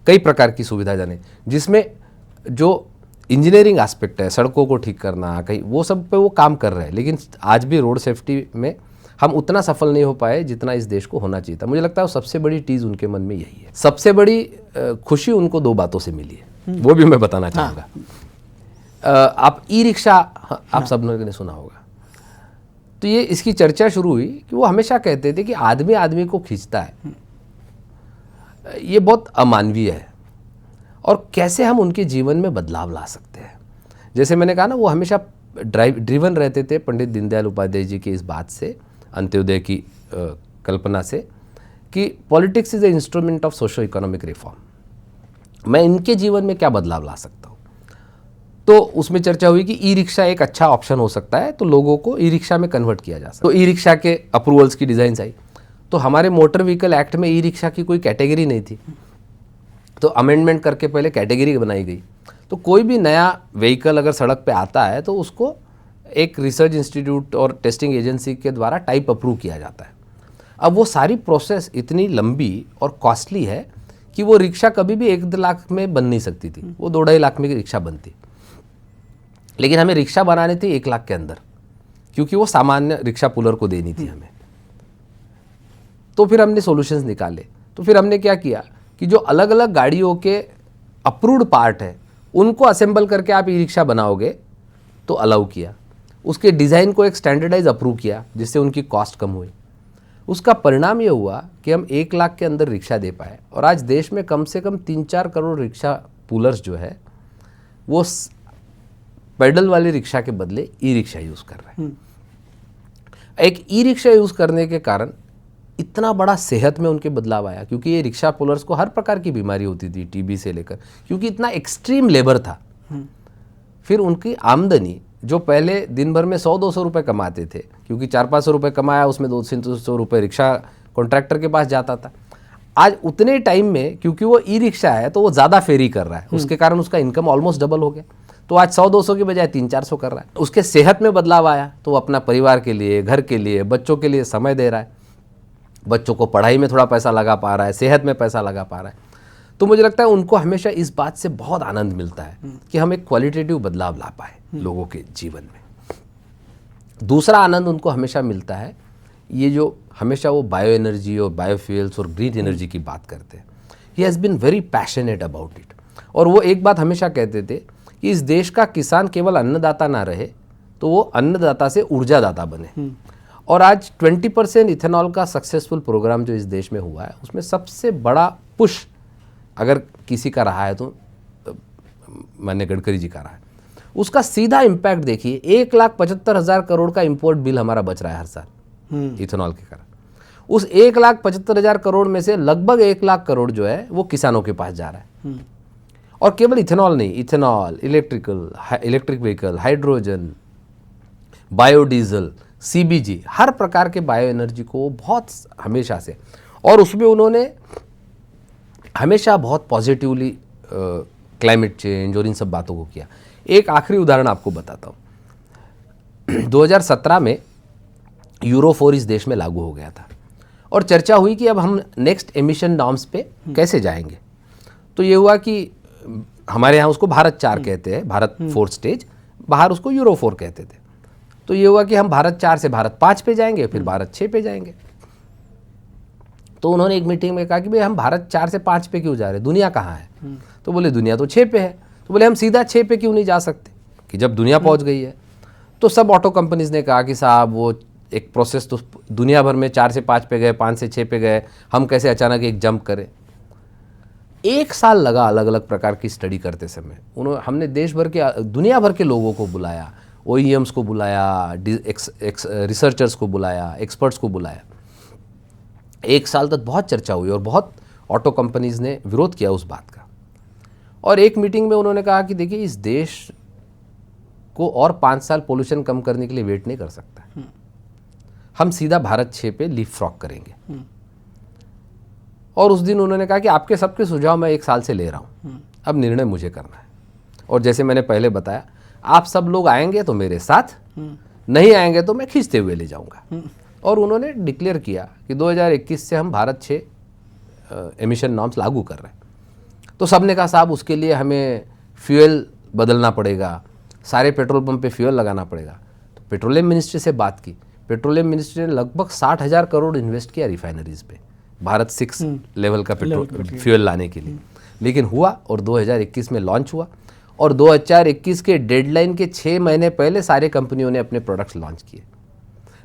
कई प्रकार की सुविधा जाने, जिसमें जो इंजीनियरिंग एस्पेक्ट है, सड़कों को ठीक करना, कहीं वो सब पे वो काम कर रहे हैं, लेकिन आज भी रोड सेफ्टी में हम उतना सफल नहीं हो पाए जितना इस देश को होना चाहिए था। मुझे लगता है वो सबसे बड़ी चीज़ उनके मन में यही है। सबसे बड़ी खुशी उनको 2 बातों से मिली है, वो भी मैं बताना चाहूँगा। आप ई रिक्शा, आप सब लोगों ने सुना होगा, तो ये इसकी चर्चा शुरू हुई कि वो हमेशा कहते थे कि आदमी आदमी को खींचता है, ये बहुत अमानवीय है, और कैसे हम उनके जीवन में बदलाव ला सकते हैं। जैसे मैंने कहा ना, वो हमेशा ड्रिवन रहते थे पंडित दीनदयाल उपाध्याय जी की इस बात से, अंत्योदय की कल्पना से, कि politics is a instrument of socio economic reform. मैं इनके जीवन में क्या बदलाव ला सकता हूँ। तो उसमें चर्चा हुई कि ई रिक्शा एक अच्छा ऑप्शन हो सकता है, तो लोगों को ई रिक्शा में कन्वर्ट किया जा सकता है। तो ई रिक्शा के अप्रूवल्स की डिज़ाइन आई, तो हमारे मोटर व्हीकल एक्ट में ई रिक्शा की कोई कैटेगरी नहीं थी, तो अमेंडमेंट करके पहले कैटेगरी बनाई गई। तो कोई भी नया व्हीकल अगर सड़क पे आता है तो उसको एक रिसर्च इंस्टीट्यूट और टेस्टिंग एजेंसी के द्वारा टाइप अप्रूव किया जाता है। अब वो सारी प्रोसेस इतनी लंबी और कॉस्टली है कि वो रिक्शा कभी भी 1 लाख में बन नहीं सकती थी, वो 2-2.5 लाख में रिक्शा बनती। लेकिन हमें रिक्शा बनानी थी 1 लाख के अंदर, क्योंकि वो सामान्य रिक्शा पुलर को देनी थी हमें। तो फिर हमने सॉल्यूशंस निकाले। तो फिर हमने क्या किया कि जो अलग अलग गाड़ियों के अप्रूव्ड पार्ट है उनको असेंबल करके आप ई रिक्शा बनाओगे तो अलाउ किया। उसके डिज़ाइन को एक स्टैंडर्डाइज अप्रूव किया, जिससे उनकी कॉस्ट कम हुई। उसका परिणाम ये हुआ कि हम 1 लाख के अंदर रिक्शा दे पाए, और आज देश में कम से कम 3-4 करोड़ रिक्शा पुलर्स जो है वो पैडल वाली रिक्शा के बदले ई रिक्शा यूज़ कर रहे हैं। एक ई रिक्शा यूज़ करने के कारण इतना बड़ा सेहत में उनके बदलाव आया, क्योंकि ये रिक्शा पुलर्स को हर प्रकार की बीमारी होती थी, टीबी से लेकर, क्योंकि इतना एक्सट्रीम लेबर था। फिर उनकी आमदनी, जो पहले दिन भर में 100-200 रुपये कमाते थे, क्योंकि 400-500 रुपये कमाया, उसमें 200-300 रुपये रिक्शा कॉन्ट्रैक्टर के पास जाता था, आज उतने टाइम में क्योंकि वो ई रिक्शा है तो वो ज़्यादा फेरी कर रहा है, उसके कारण उसका इनकम ऑलमोस्ट डबल हो गया। तो आज 100-200 की बजाय 300-400 कर रहा है। उसके सेहत में बदलाव आया, तो वो अपना परिवार के लिए, घर के लिए, बच्चों के लिए समय दे रहा है, बच्चों को पढ़ाई में थोड़ा पैसा लगा पा रहा है, सेहत में पैसा लगा पा रहा है। तो मुझे लगता है उनको हमेशा इस बात से बहुत आनंद मिलता है कि हम एक क्वालिटेटिव बदलाव ला पाए लोगों के जीवन में। दूसरा आनंद उनको हमेशा मिलता है, ये जो हमेशा वो बायो एनर्जी और बायोफ्यूल्स और ग्रीन एनर्जी की बात करते हैं, he has been very passionate about it. और वो एक बात हमेशा कहते थे कि इस देश का किसान केवल अन्नदाता ना रहे, तो वो अन्नदाता से ऊर्जादाता बने। और आज 20% इथेनॉल का सक्सेसफुल प्रोग्राम जो इस देश में हुआ है, उसमें सबसे बड़ा पुश अगर किसी का रहा है तो माननीय गडकरी जी का रहा है, उसका सीधा इम्पैक्ट देखिए। 1,75,000 करोड़ का इंपोर्ट बिल हमारा बच रहा है हर साल इथेनॉल के कारण। उस 1,75,000 करोड़ में से लगभग 1 लाख करोड़ जो है वो किसानों के पास जा रहा है। और केवल इथेनॉल नहीं, ethanol, electric vehicle, hydrogen, biodiesel, CBG, हर प्रकार के बायो एनर्जी को बहुत हमेशा से, और उसमें उन्होंने हमेशा बहुत पॉजिटिवली क्लाइमेट चेंज और इन सब बातों को किया। एक आखिरी उदाहरण आपको बताता हूँ। 2017 में यूरो 4 इस देश में लागू हो गया था और चर्चा हुई कि अब हम नेक्स्ट एमिशन नॉर्म्स पे कैसे जाएंगे। तो ये हुआ कि हमारे यहाँ उसको भारत 4 कहते हैं, भारत 4 स्टेज, बाहर उसको यूरो 4 कहते थे। तो ये हुआ कि हम भारत 4 से भारत 5 पे जाएंगे, फिर भारत 6 पे जाएंगे। तो उन्होंने एक मीटिंग में कहा कि भाई हम भारत 4 से 5 पे क्यों जा रहे हैं, दुनिया कहाँ है? तो बोले दुनिया तो 6 पे है। तो बोले हम सीधा 6 पे क्यों नहीं जा सकते, कि जब दुनिया पहुँच गई है। तो सब ऑटो कंपनीज ने कहा कि साहब वो एक प्रोसेस तो दुनिया भर में 4 से 5 पे गए, 5 से 6 पे गए, हम कैसे अचानक एक जंप करें। 1 साल लगा अलग अलग प्रकार की स्टडी करते समय। हमने देश भर के, दुनिया भर के लोगों को बुलाया, OEMs को बुलाया, रिसर्चर्स को बुलाया, एक्सपर्ट्स को बुलाया। 1 साल तक बहुत चर्चा हुई और बहुत ऑटो कंपनीज ने विरोध किया उस बात का। और एक मीटिंग में उन्होंने कहा कि देखिए इस देश को और 5 साल पोल्यूशन कम करने के लिए वेट नहीं कर सकता, हम सीधा भारत 6 पे लीप फ्रॉग करेंगे। और उस दिन उन्होंने कहा कि आपके सबके सुझाव मैं 1 साल से ले रहा हूँ, अब निर्णय मुझे करना है। और जैसे मैंने पहले बताया, आप सब लोग आएंगे तो मेरे साथ, नहीं आएंगे तो मैं खींचते हुए ले जाऊंगा। और उन्होंने डिक्लेयर किया कि 2021 से हम भारत 6 एमिशन नॉर्म्स लागू कर रहे हैं। तो सब ने कहा साहब उसके लिए हमें फ्यूल बदलना पड़ेगा, सारे पेट्रोल पंप पे फ्यूल लगाना पड़ेगा। तो पेट्रोलियम मिनिस्ट्री से बात की, पेट्रोलियम मिनिस्ट्री ने लगभग 60,000 करोड़ इन्वेस्ट किया रिफाइनरीज पे भारत 6 लेवल का फ्यूल लाने के लिए। लेकिन हुआ और 2021 में लॉन्च हुआ, और 2021 के डेडलाइन के 6 महीने पहले सारे कंपनियों ने अपने प्रोडक्ट्स लॉन्च किए।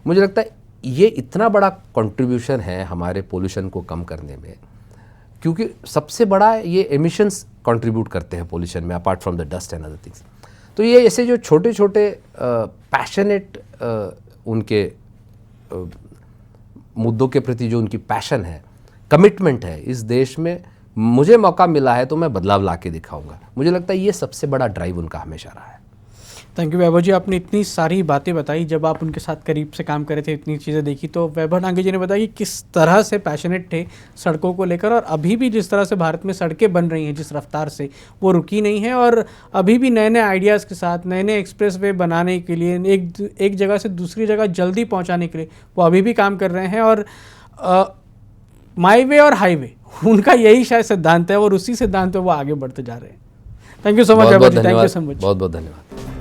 मुझे लगता है ये इतना बड़ा कंट्रीब्यूशन है हमारे पोल्यूशन को कम करने में, क्योंकि सबसे बड़ा ये एमिशंस कंट्रीब्यूट करते हैं पोल्यूशन में, apart from the dust and other things. तो ये ऐसे जो छोटे छोटे पैशनेट उनके मुद्दों के प्रति जो उनकी पैशन है, कमिटमेंट है, इस देश में मुझे मौका मिला है तो मैं बदलाव ला के दिखाऊंगा। मुझे लगता है ये सबसे बड़ा ड्राइव उनका हमेशा रहा है। थैंक यू वैभव जी, आपने इतनी सारी बातें बताई। जब आप उनके साथ करीब से काम कर रहे थे, इतनी चीज़ें देखी, तो वैभव डांगे जी ने बताया कि किस तरह से पैशनेट थे सड़कों को लेकर, और अभी भी जिस तरह से भारत में सड़कें बन रही हैं, जिस रफ्तार से, वो रुकी नहीं है। और अभी भी नए नए आइडियाज़ के साथ, नए नए एक्सप्रेस वे बनाने के लिए, एक जगह से दूसरी जगह जल्दी पहुँचाने के लिए वो अभी भी काम कर रहे हैं। और माई वे और हाईवे, उनका यही शायद सिद्धांत है और उसी सिद्धांत पे वो आगे बढ़ते जा रहे हैं। Thank you so much Vaibhav ji, thank you so much, बहुत बहुत धन्यवाद।